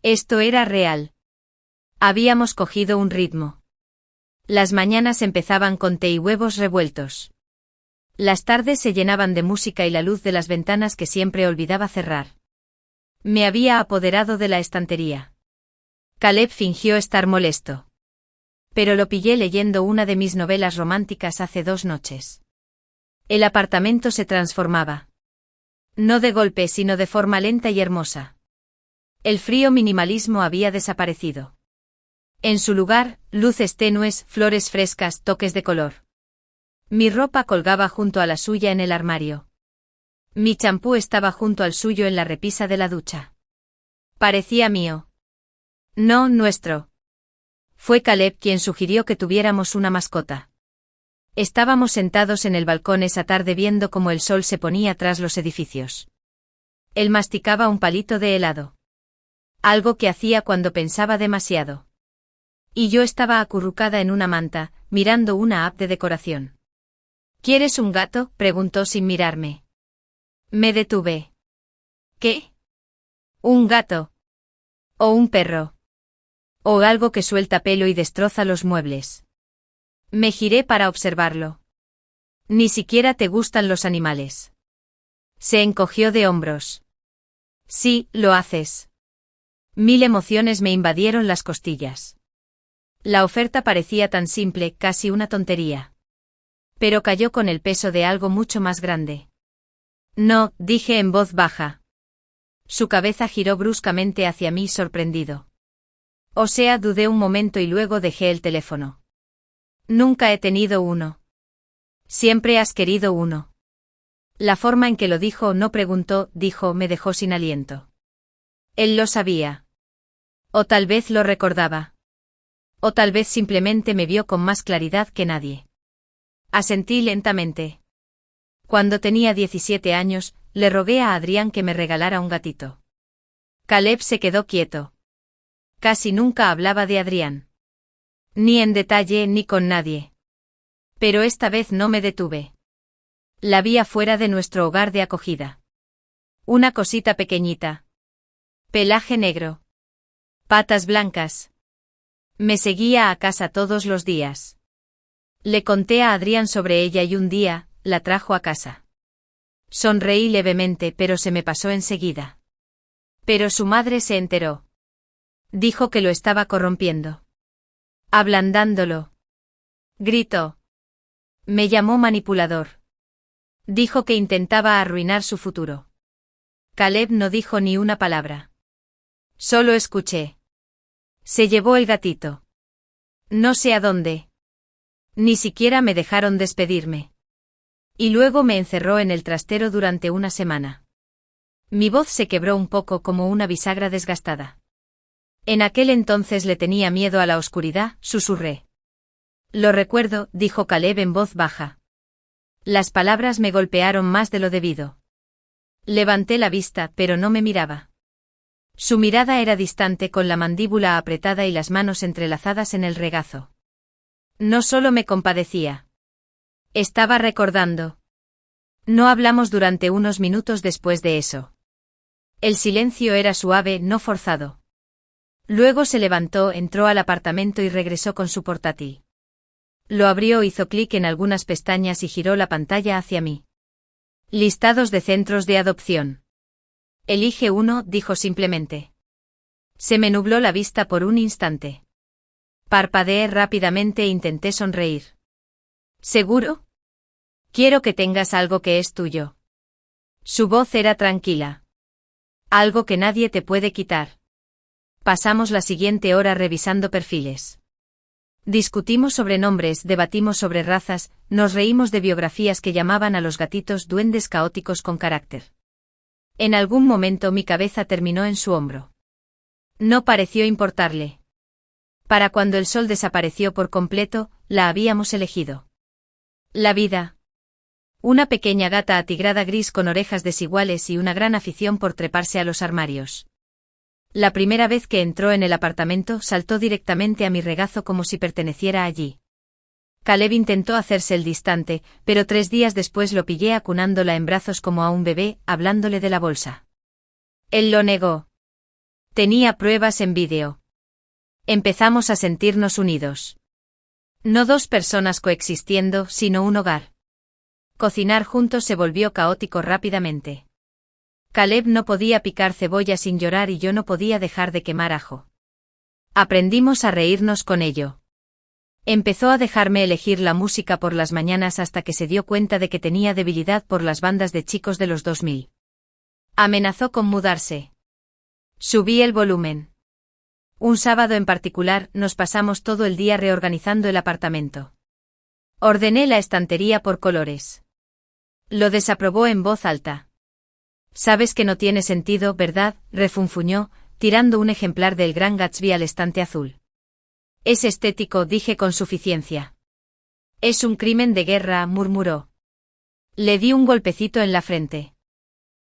Esto era real. Habíamos cogido un ritmo. Las mañanas empezaban con té y huevos revueltos. Las tardes se llenaban de música y la luz de las ventanas que siempre olvidaba cerrar. Me había apoderado de la estantería. Caleb fingió estar molesto. Pero lo pillé leyendo una de mis novelas románticas hace 2 noches. El apartamento se transformaba. No de golpe, sino de forma lenta y hermosa. El frío minimalismo había desaparecido. En su lugar, luces tenues, flores frescas, toques de color. Mi ropa colgaba junto a la suya en el armario. Mi champú estaba junto al suyo en la repisa de la ducha. Parecía mío. No nuestro. Fue Caleb quien sugirió que tuviéramos una mascota. Estábamos sentados en el balcón esa tarde viendo cómo el sol se ponía tras los edificios. Él masticaba un palito de helado. Algo que hacía cuando pensaba demasiado. Y yo estaba acurrucada en una manta, mirando una app de decoración. ¿Quieres un gato?, preguntó sin mirarme. Me detuve. ¿Qué? ¿Un gato? ¿O un perro? ¿O algo que suelta pelo y destroza los muebles? Me giré para observarlo. Ni siquiera te gustan los animales. Se encogió de hombros. Sí, lo haces. 1000 emociones me invadieron las costillas. La oferta parecía tan simple, casi una tontería. Pero cayó con el peso de algo mucho más grande. No, dije en voz baja. Su cabeza giró bruscamente hacia mí sorprendido. O sea, dudé un momento y luego dejé el teléfono. Nunca he tenido uno. Siempre has querido uno. La forma en que lo dijo, no preguntó, dijo, me dejó sin aliento. Él lo sabía. O tal vez lo recordaba. O tal vez simplemente me vio con más claridad que nadie. Asentí lentamente. Cuando tenía 17 años, le rogué a Adrián que me regalara un gatito. Caleb se quedó quieto. Casi nunca hablaba de Adrián. Ni en detalle ni con nadie. Pero esta vez no me detuve. La vi afuera de nuestro hogar de acogida. Una cosita pequeñita. Pelaje negro. Patas blancas. Me seguía a casa todos los días. Le conté a Adrián sobre ella y un día, la trajo a casa. Sonreí levemente, pero se me pasó enseguida. Pero su madre se enteró. Dijo que lo estaba corrompiendo. Ablandándolo. Gritó. Me llamó manipulador. Dijo que intentaba arruinar su futuro. Caleb no dijo ni una palabra. Solo escuché. Se llevó el gatito. No sé a dónde. Ni siquiera me dejaron despedirme. Y luego me encerró en el trastero durante una semana. Mi voz se quebró un poco como una bisagra desgastada. En aquel entonces le tenía miedo a la oscuridad, susurré. Lo recuerdo, dijo Caleb en voz baja. Las palabras me golpearon más de lo debido. Levanté la vista, pero no me miraba. Su mirada era distante con la mandíbula apretada y las manos entrelazadas en el regazo. No solo me compadecía. Estaba recordando. No hablamos durante unos minutos después de eso. El silencio era suave, no forzado. Luego se levantó, entró al apartamento y regresó con su portátil. Lo abrió, hizo clic en algunas pestañas y giró la pantalla hacia mí. Listados de centros de adopción. Elige uno, dijo simplemente. Se me nubló la vista por un instante. Parpadeé rápidamente e intenté sonreír. ¿Seguro? Quiero que tengas algo que es tuyo. Su voz era tranquila. Algo que nadie te puede quitar. Pasamos la siguiente hora revisando perfiles. Discutimos sobre nombres, debatimos sobre razas, nos reímos de biografías que llamaban a los gatitos duendes caóticos con carácter. En algún momento mi cabeza terminó en su hombro. No pareció importarle. Para cuando el sol desapareció por completo, la habíamos elegido. La vida. Una pequeña gata atigrada gris con orejas desiguales y una gran afición por treparse a los armarios. La primera vez que entró en el apartamento saltó directamente a mi regazo como si perteneciera allí. Caleb intentó hacerse el distante, pero 3 días después lo pillé acunándola en brazos como a un bebé, hablándole de la bolsa. Él lo negó. Tenía pruebas en vídeo. Empezamos a sentirnos unidos. No 2 personas coexistiendo, sino un hogar. Cocinar juntos se volvió caótico rápidamente. Caleb no podía picar cebolla sin llorar y yo no podía dejar de quemar ajo. Aprendimos a reírnos con ello. Empezó a dejarme elegir la música por las mañanas hasta que se dio cuenta de que tenía debilidad por las bandas de chicos de los 2000. Amenazó con mudarse. Subí el volumen. Un sábado en particular, nos pasamos todo el día reorganizando el apartamento. Ordené la estantería por colores. Lo desaprobó en voz alta. Sabes que no tiene sentido, ¿verdad?, refunfuñó, tirando un ejemplar del Gran Gatsby al estante azul. Es estético, dije con suficiencia. Es un crimen de guerra, murmuró. Le di un golpecito en la frente.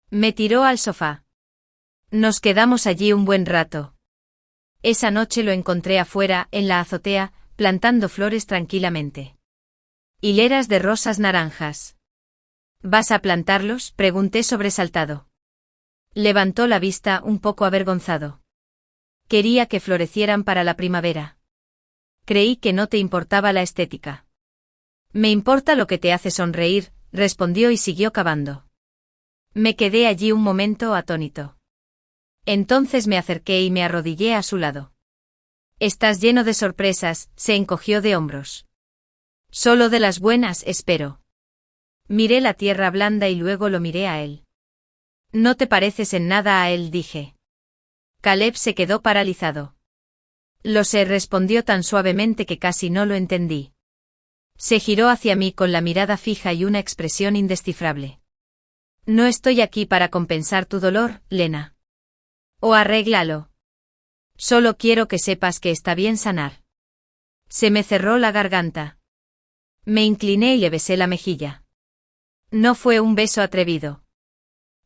Me tiró al sofá. Nos quedamos allí un buen rato. Esa noche lo encontré afuera, en la azotea, plantando flores tranquilamente. Hileras de rosas naranjas. ¿Vas a plantarlos?, pregunté sobresaltado. Levantó la vista un poco avergonzado. Quería que florecieran para la primavera. Creí que no te importaba la estética. Me importa lo que te hace sonreír, respondió y siguió cavando. Me quedé allí un momento atónito. Entonces me acerqué y me arrodillé a su lado. Estás lleno de sorpresas, se encogió de hombros. Solo de las buenas, espero. Miré la tierra blanda y luego lo miré a él. No te pareces en nada a él, dije. Caleb se quedó paralizado. Lo sé, respondió tan suavemente que casi no lo entendí. Se giró hacia mí con la mirada fija y una expresión indescifrable. No estoy aquí para compensar tu dolor, Lena. O arréglalo. Solo quiero que sepas que está bien sanar. Se me cerró la garganta. Me incliné y le besé la mejilla. No fue un beso atrevido.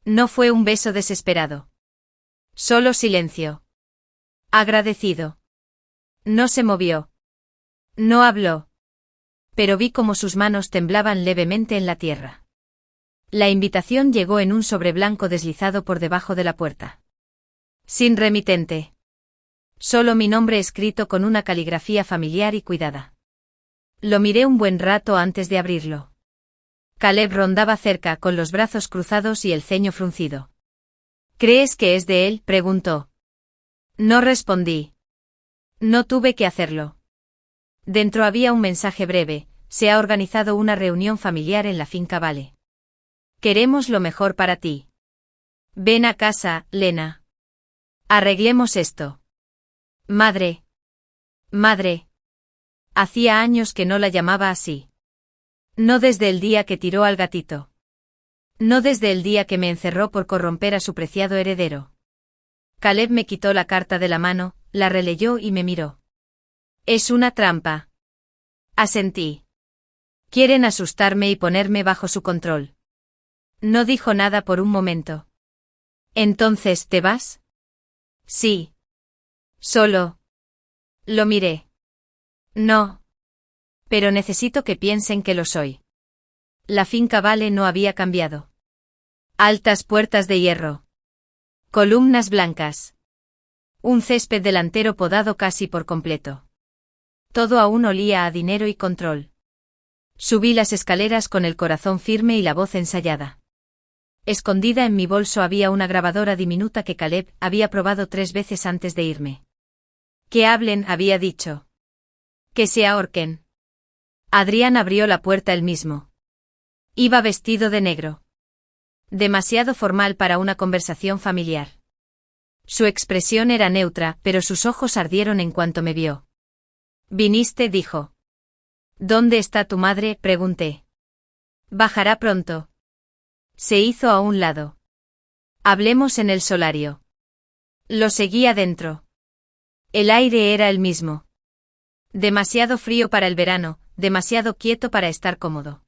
No fue un beso desesperado. Solo silencio. Agradecido. No se movió. No habló. Pero vi cómo sus manos temblaban levemente en la tierra. La invitación llegó en un sobre blanco deslizado por debajo de la puerta. Sin remitente. Solo mi nombre escrito con una caligrafía familiar y cuidada. Lo miré un buen rato antes de abrirlo. Caleb rondaba cerca con los brazos cruzados y el ceño fruncido. ¿Crees que es de él?, preguntó. No respondí. No tuve que hacerlo. Dentro había un mensaje breve: se ha organizado una reunión familiar en la finca Vale. Queremos lo mejor para ti. Ven a casa, Lena. Arreglemos esto. Madre. Madre. Hacía años que no la llamaba así. No desde el día que tiró al gatito. No desde el día que me encerró por corromper a su preciado heredero. Caleb me quitó la carta de la mano, la releyó y me miró. Es una trampa. Asentí. Quieren asustarme y ponerme bajo su control. No dijo nada por un momento. ¿Entonces te vas? Sí. Solo. Lo miré. No. Pero necesito que piensen que lo soy. La finca Vale no había cambiado. Altas puertas de hierro. Columnas blancas. Un césped delantero podado casi por completo. Todo aún olía a dinero y control. Subí las escaleras con el corazón firme y la voz ensayada. Escondida en mi bolso había una grabadora diminuta que Caleb había probado 3 veces antes de irme. Que hablen, había dicho. Que se ahorquen. Adrián abrió la puerta él mismo. Iba vestido de negro. Demasiado formal para una conversación familiar. Su expresión era neutra, pero sus ojos ardieron en cuanto me vio. «¿Viniste?», dijo. «¿Dónde está tu madre?», pregunté. «Bajará pronto». Se hizo a un lado. «Hablemos en el solario». Lo seguí adentro. El aire era el mismo. Demasiado frío para el verano, demasiado quieto para estar cómodo.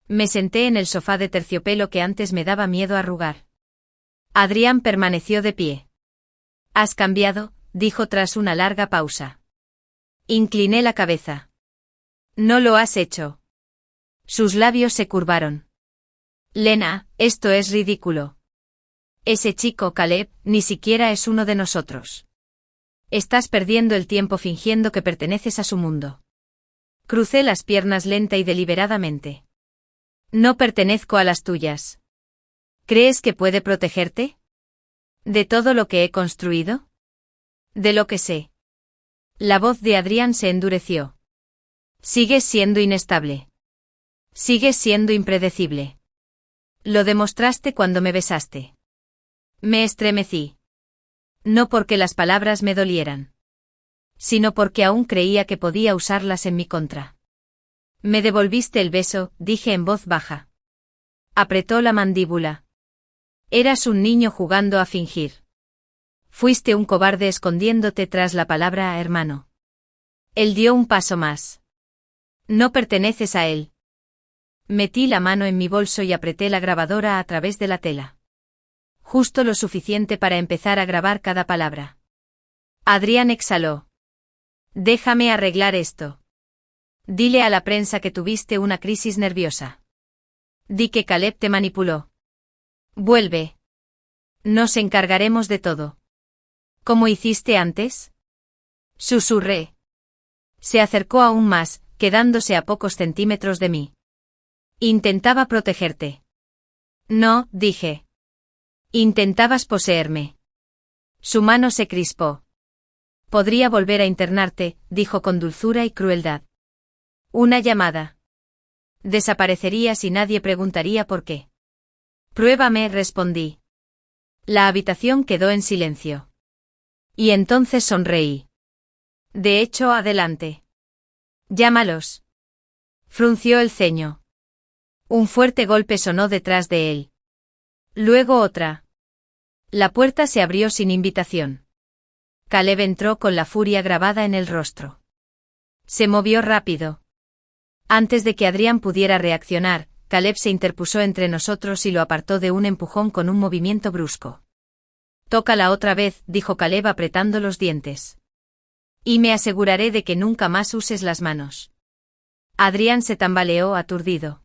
Me senté en el sofá de terciopelo que antes me daba miedo arrugar. Adrián permaneció de pie. «¿Has cambiado?», dijo tras una larga pausa. Incliné la cabeza. «No lo has hecho». Sus labios se curvaron. «Lena, esto es ridículo. Ese chico, Caleb, ni siquiera es uno de nosotros. Estás perdiendo el tiempo fingiendo que perteneces a su mundo». Crucé las piernas lenta y deliberadamente. «No pertenezco a las tuyas. ¿Crees que puede protegerte? ¿De todo lo que he construido? De lo que sé». La voz de Adrián se endureció. «Sigues siendo inestable. Sigues siendo impredecible. Lo demostraste cuando me besaste». Me estremecí. No porque las palabras me dolieran, sino porque aún creía que podía usarlas en mi contra. «Me devolviste el beso», dije en voz baja. Apretó la mandíbula. «Eras un niño jugando a fingir. Fuiste un cobarde escondiéndote tras la palabra hermano». Él dio un paso más. «No perteneces a él». Metí la mano en mi bolso y apreté la grabadora a través de la tela. Justo lo suficiente para empezar a grabar cada palabra. Adrián exhaló. «Déjame arreglar esto. Dile a la prensa que tuviste una crisis nerviosa. Di que Caleb te manipuló. Vuelve. Nos encargaremos de todo». «¿Cómo hiciste antes?», susurré. Se acercó aún más, quedándose a pocos centímetros de mí. «Intentaba protegerte». «No», dije. «Intentabas poseerme». Su mano se crispó. «Podría volver a internarte», dijo con dulzura y crueldad. «Una llamada. Desaparecerías y nadie preguntaría por qué». «Pruébame», respondí. La habitación quedó en silencio. Y entonces sonreí. «De hecho, adelante. Llámalos». Frunció el ceño. Un fuerte golpe sonó detrás de él. Luego otra. La puerta se abrió sin invitación. Caleb entró con la furia grabada en el rostro. Se movió rápido. Antes de que Adrián pudiera reaccionar, Caleb se interpuso entre nosotros y lo apartó de un empujón con un movimiento brusco. «Tócala otra vez», dijo Caleb apretando los dientes. «Y me aseguraré de que nunca más uses las manos». Adrián se tambaleó aturdido.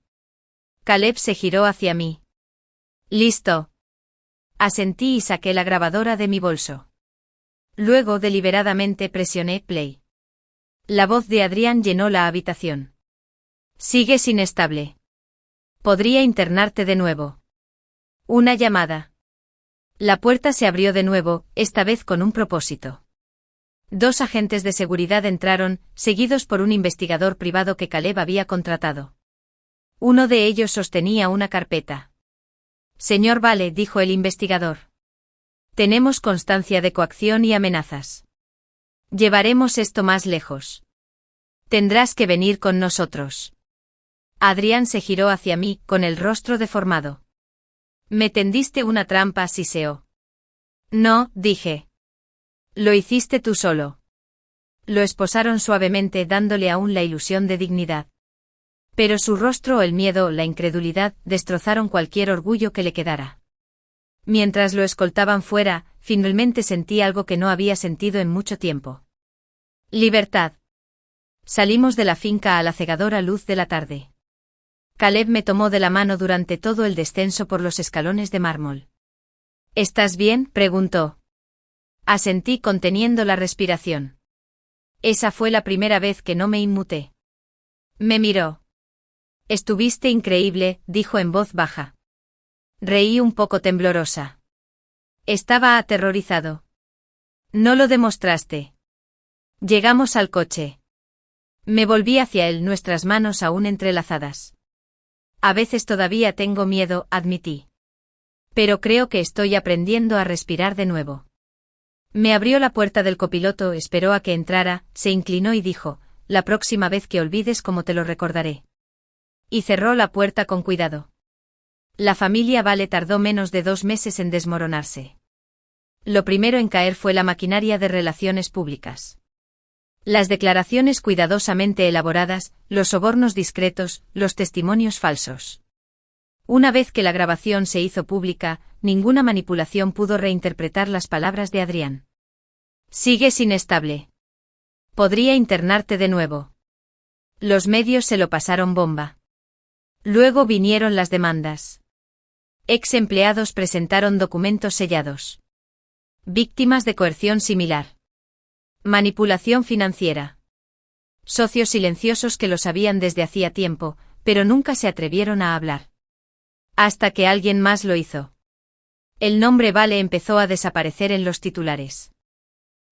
Caleb se giró hacia mí. «Listo». Asentí y saqué la grabadora de mi bolso. Luego deliberadamente presioné play. La voz de Adrián llenó la habitación. «Sigues inestable. Podría internarte de nuevo». Una llamada. La puerta se abrió de nuevo, esta vez con un propósito. 2 agentes de seguridad entraron, seguidos por un investigador privado que Caleb había contratado. Uno de ellos sostenía una carpeta. «Señor Vale», dijo el investigador. «Tenemos constancia de coacción y amenazas. Llevaremos esto más lejos. Tendrás que venir con nosotros». Adrián se giró hacia mí, con el rostro deformado. «Me tendiste una trampa», siseó. «No», dije. «Lo hiciste tú solo». Lo esposaron suavemente, dándole aún la ilusión de dignidad. Pero su rostro, el miedo, la incredulidad, destrozaron cualquier orgullo que le quedara. Mientras lo escoltaban fuera, finalmente sentí algo que no había sentido en mucho tiempo. Libertad. Salimos de la finca a la cegadora luz de la tarde. Caleb me tomó de la mano durante todo el descenso por los escalones de mármol. «¿Estás bien?», preguntó. Asentí conteniendo la respiración. Esa fue la primera vez que no me inmuté. Me miró. «Estuviste increíble», dijo en voz baja. Reí un poco temblorosa. Estaba aterrorizado. «No lo demostraste». Llegamos al coche. Me volví hacia él, nuestras manos aún entrelazadas. A veces todavía tengo miedo, admití. Pero creo que estoy aprendiendo a respirar de nuevo. Me abrió la puerta del copiloto, esperó a que entrara, se inclinó y dijo, la próxima vez que olvides cómo te lo recordaré. Y cerró la puerta con cuidado. La familia Vale tardó menos de 2 meses en desmoronarse. Lo primero en caer fue la maquinaria de relaciones públicas. Las declaraciones cuidadosamente elaboradas, los sobornos discretos, los testimonios falsos. Una vez que la grabación se hizo pública, ninguna manipulación pudo reinterpretar las palabras de Adrián. Sigues inestable. Podría internarte de nuevo. Los medios se lo pasaron bomba. Luego vinieron las demandas. Ex empleados presentaron documentos sellados. Víctimas de coerción similar. Manipulación financiera. Socios silenciosos que lo sabían desde hacía tiempo, pero nunca se atrevieron a hablar. Hasta que alguien más lo hizo. El nombre Vale empezó a desaparecer en los titulares.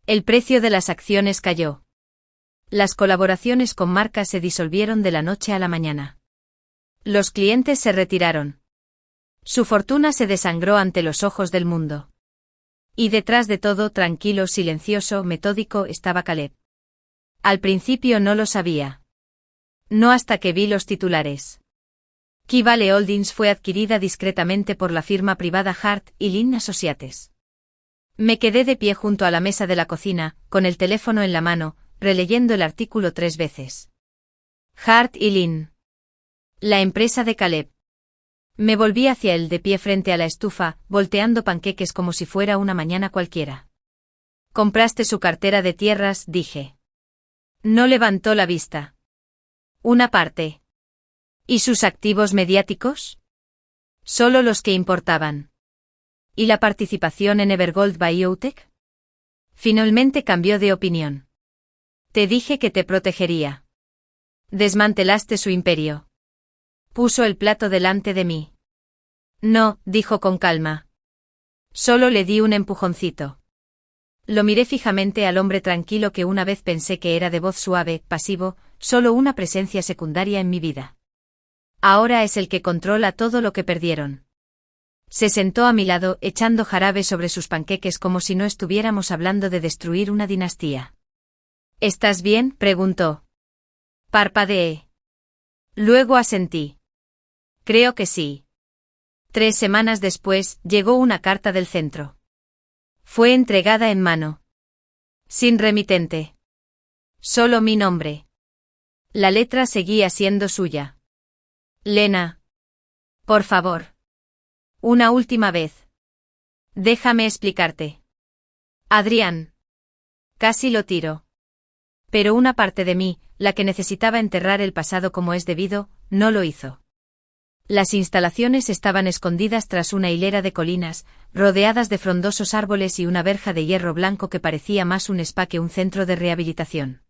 El precio de las acciones cayó. Las colaboraciones con marcas se disolvieron de la noche a la mañana. Los clientes se retiraron. Su fortuna se desangró ante los ojos del mundo. Y detrás de todo, tranquilo, silencioso, metódico, estaba Caleb. Al principio no lo sabía. No hasta que vi los titulares. Key Vale Holdings fue adquirida discretamente por la firma privada Hart y Lynn Associates. Me quedé de pie junto a la mesa de la cocina, con el teléfono en la mano, releyendo el artículo 3 veces. Hart y Lynn. La empresa de Caleb. Me volví hacia él de pie frente a la estufa, volteando panqueques como si fuera una mañana cualquiera. Compraste su cartera de tierras, dije. No levantó la vista. Una parte. ¿Y sus activos mediáticos? Solo los que importaban. ¿Y la participación en Evergold Biotech? Finalmente cambió de opinión. Te dije que te protegería. Desmantelaste su imperio. Puso el plato delante de mí. No, dijo con calma. Solo le di un empujoncito. Lo miré fijamente al hombre tranquilo que una vez pensé que era de voz suave, pasivo, solo una presencia secundaria en mi vida. Ahora es el que controla todo lo que perdieron. Se sentó a mi lado, echando jarabe sobre sus panqueques como si no estuviéramos hablando de destruir una dinastía. ¿Estás bien?, preguntó. Parpadeé. Luego asentí. Creo que sí. 3 semanas después, llegó una carta del centro. Fue entregada en mano. Sin remitente. Solo mi nombre. La letra seguía siendo suya. Lena. Por favor. Una última vez. Déjame explicarte. Adrián. Casi lo tiro. Pero una parte de mí, la que necesitaba enterrar el pasado como es debido, no lo hizo. Las instalaciones estaban escondidas tras una hilera de colinas, rodeadas de frondosos árboles y una verja de hierro blanco que parecía más un spa que un centro de rehabilitación.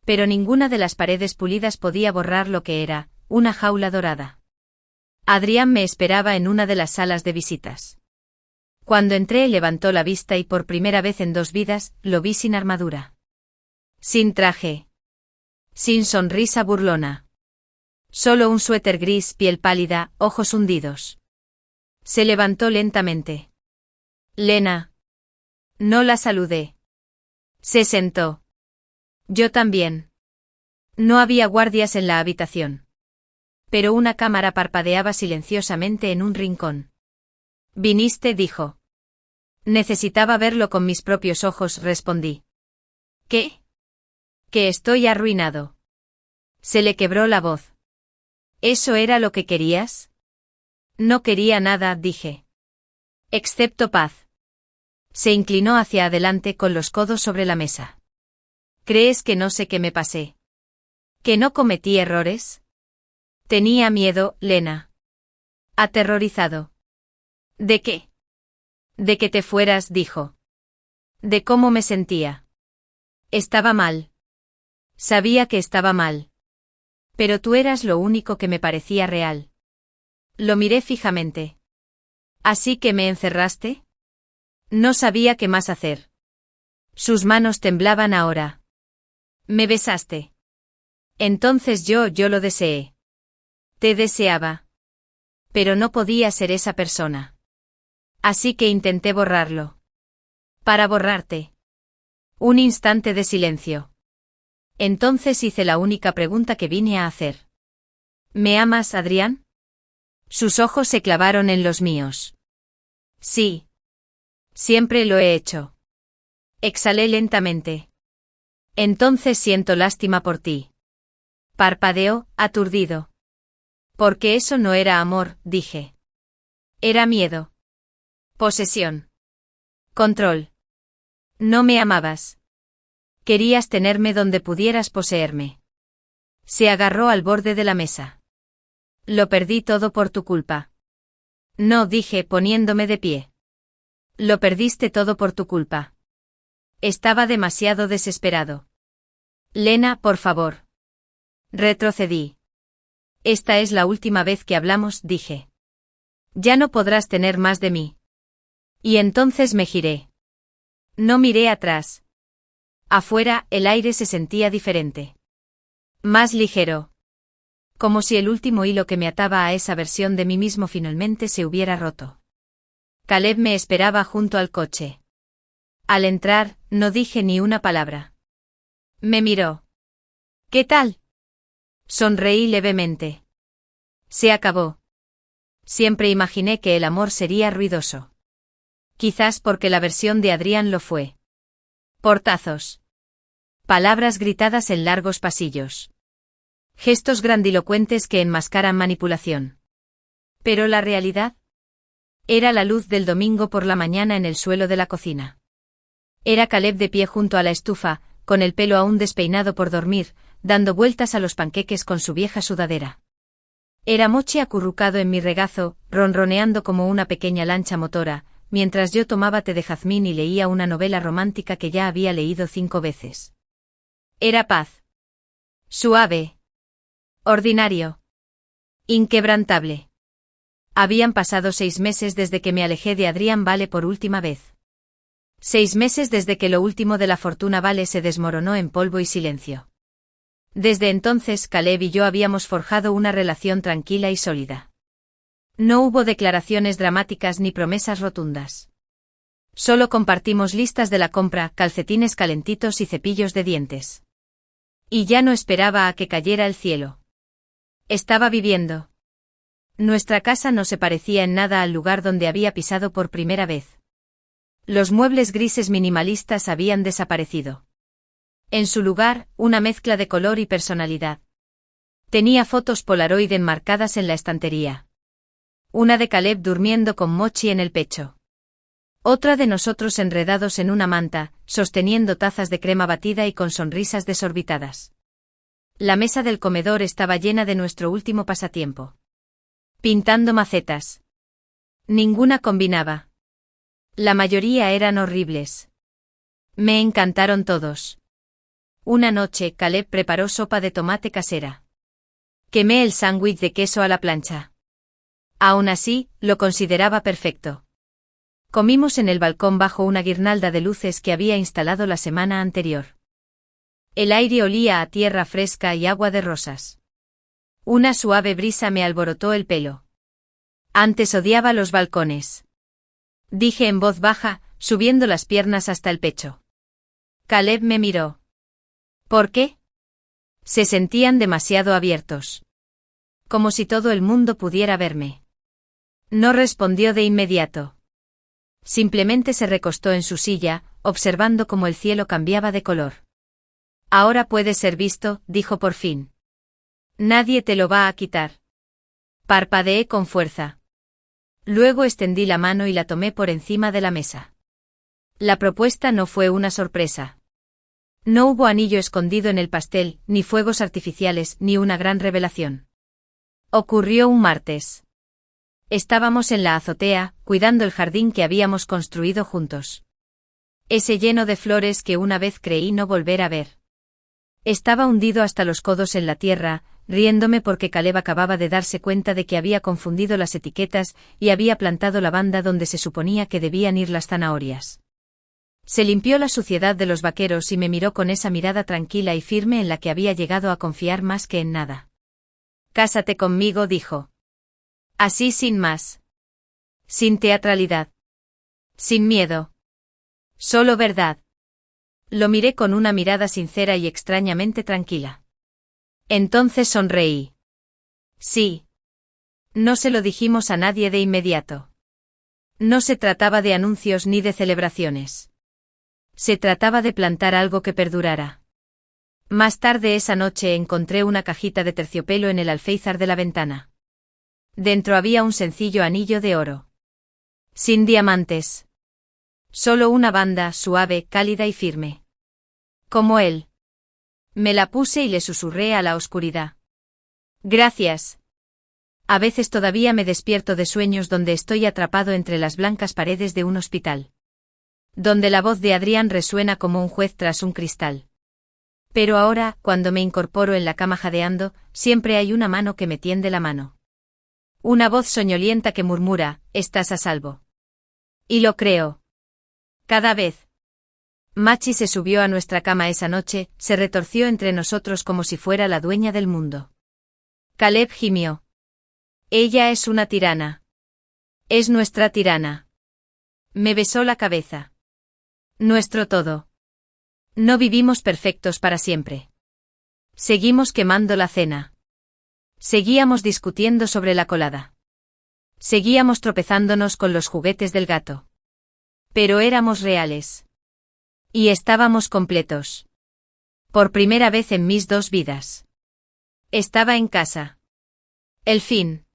Pero ninguna de las paredes pulidas podía borrar lo que era, una jaula dorada. Adrián me esperaba en una de las salas de visitas. Cuando entré levantó la vista y por primera vez en 2 vidas, lo vi sin armadura. Sin traje. Sin sonrisa burlona. Solo un suéter gris, piel pálida, ojos hundidos. Se levantó lentamente. Lena. No la saludé. Se sentó. Yo también. No había guardias en la habitación. Pero una cámara parpadeaba silenciosamente en un rincón. Viniste, dijo. Necesitaba verlo con mis propios ojos, respondí. ¿Qué? Que estoy arruinado. Se le quebró la voz. ¿Eso era lo que querías? No quería nada, dije. Excepto paz. Se inclinó hacia adelante con los codos sobre la mesa. ¿Crees que no sé qué me pasé? ¿Que no cometí errores? Tenía miedo, Lena. Aterrorizado. ¿De qué? De que te fueras, dijo. De cómo me sentía. Estaba mal. Sabía que estaba mal. Pero tú eras lo único que me parecía real. Lo miré fijamente. ¿Así que me encerraste? No sabía qué más hacer. Sus manos temblaban ahora. Me besaste. Entonces yo lo deseé. Te deseaba. Pero no podía ser esa persona. Así que intenté borrarlo. Para borrarte. Un instante de silencio. Entonces hice la única pregunta que vine a hacer. ¿Me amas, Adrián? Sus ojos se clavaron en los míos. Sí. Siempre lo he hecho. Exhalé lentamente. Entonces siento lástima por ti. Parpadeó, aturdido. Porque eso no era amor, dije. Era miedo. Posesión. Control. No me amabas. Querías tenerme donde pudieras poseerme. Se agarró al borde de la mesa. Lo perdí todo por tu culpa. No, dije, poniéndome de pie. Lo perdiste todo por tu culpa. Estaba demasiado desesperado. Lena, por favor. Retrocedí. Esta es la última vez que hablamos, dije. Ya no podrás tener más de mí. Y entonces me giré. No miré atrás. Afuera, el aire se sentía diferente. Más ligero. Como si el último hilo que me ataba a esa versión de mí mismo finalmente se hubiera roto. Caleb me esperaba junto al coche. Al entrar, no dije ni una palabra. Me miró. ¿Qué tal? Sonreí levemente. Se acabó. Siempre imaginé que el amor sería ruidoso. Quizás porque la versión de Adrián lo fue. Portazos. Palabras gritadas en largos pasillos. Gestos grandilocuentes que enmascaran manipulación. Pero la realidad era la luz del domingo por la mañana en el suelo de la cocina. Era Caleb de pie junto a la estufa, con el pelo aún despeinado por dormir, dando vueltas a los panqueques con su vieja sudadera. Era Mochi acurrucado en mi regazo, ronroneando como una pequeña lancha motora, mientras yo tomaba té de jazmín y leía una novela romántica que ya había leído 5 veces. Era paz. Suave. Ordinario. Inquebrantable. Habían pasado 6 meses desde que me alejé de Adrián Vale por última vez. 6 meses desde que lo último de la fortuna Vale se desmoronó en polvo y silencio. Desde entonces Caleb y yo habíamos forjado una relación tranquila y sólida. No hubo declaraciones dramáticas ni promesas rotundas. Solo compartimos listas de la compra, calcetines calentitos y cepillos de dientes. Y ya no esperaba a que cayera el cielo. Estaba viviendo. Nuestra casa no se parecía en nada al lugar donde había pisado por primera vez. Los muebles grises minimalistas habían desaparecido. En su lugar, una mezcla de color y personalidad. Tenía fotos Polaroid enmarcadas en la estantería. Una de Caleb durmiendo con Mochi en el pecho. Otra de nosotros enredados en una manta, sosteniendo tazas de crema batida y con sonrisas desorbitadas. La mesa del comedor estaba llena de nuestro último pasatiempo. Pintando macetas. Ninguna combinaba. La mayoría eran horribles. Me encantaron todos. Una noche, Caleb preparó sopa de tomate casera. Quemé el sándwich de queso a la plancha. Aún así, lo consideraba perfecto. Comimos en el balcón bajo una guirnalda de luces que había instalado la semana anterior. El aire olía a tierra fresca y agua de rosas. Una suave brisa me alborotó el pelo. Antes odiaba los balcones. Dije en voz baja, subiendo las piernas hasta el pecho. Caleb me miró. ¿Por qué? Se sentían demasiado abiertos. Como si todo el mundo pudiera verme. No respondió de inmediato. Simplemente se recostó en su silla, observando cómo el cielo cambiaba de color. Ahora puede ser visto, dijo por fin. Nadie te lo va a quitar. Parpadeé con fuerza. Luego extendí la mano y la tomé por encima de la mesa. La propuesta no fue una sorpresa. No hubo anillo escondido en el pastel, ni fuegos artificiales, ni una gran revelación. Ocurrió un martes. Estábamos en la azotea, cuidando el jardín que habíamos construido juntos. Ese lleno de flores que una vez creí no volver a ver. Estaba hundido hasta los codos en la tierra, riéndome porque Caleb acababa de darse cuenta de que había confundido las etiquetas y había plantado lavanda donde se suponía que debían ir las zanahorias. Se limpió la suciedad de los vaqueros y me miró con esa mirada tranquila y firme en la que había llegado a confiar más que en nada. «Cásate conmigo», dijo. Así sin más. Sin teatralidad. Sin miedo. Solo verdad. Lo miré con una mirada sincera y extrañamente tranquila. Entonces sonreí. Sí. No se lo dijimos a nadie de inmediato. No se trataba de anuncios ni de celebraciones. Se trataba de plantar algo que perdurara. Más tarde esa noche encontré una cajita de terciopelo en el alféizar de la ventana. Dentro había un sencillo anillo de oro. Sin diamantes. Solo una banda suave, cálida y firme. Como él. Me la puse y le susurré a la oscuridad. Gracias. A veces todavía me despierto de sueños donde estoy atrapado entre las blancas paredes de un hospital. Donde la voz de Adrián resuena como un juez tras un cristal. Pero ahora, cuando me incorporo en la cama jadeando, siempre hay una mano que me tiende la mano. Una voz soñolienta que murmura, «Estás a salvo». Y lo creo. Cada vez. Machi se subió a nuestra cama esa noche, se retorció entre nosotros como si fuera la dueña del mundo. Caleb gimió. Ella es una tirana. Es nuestra tirana. Me besó la cabeza. Nuestro todo. No vivimos perfectos para siempre. Seguimos quemando la cena. Seguíamos discutiendo sobre la colada. Seguíamos tropezándonos con los juguetes del gato. Pero éramos reales. Y estábamos completos. Por primera vez en mis dos vidas. Estaba en casa. El fin.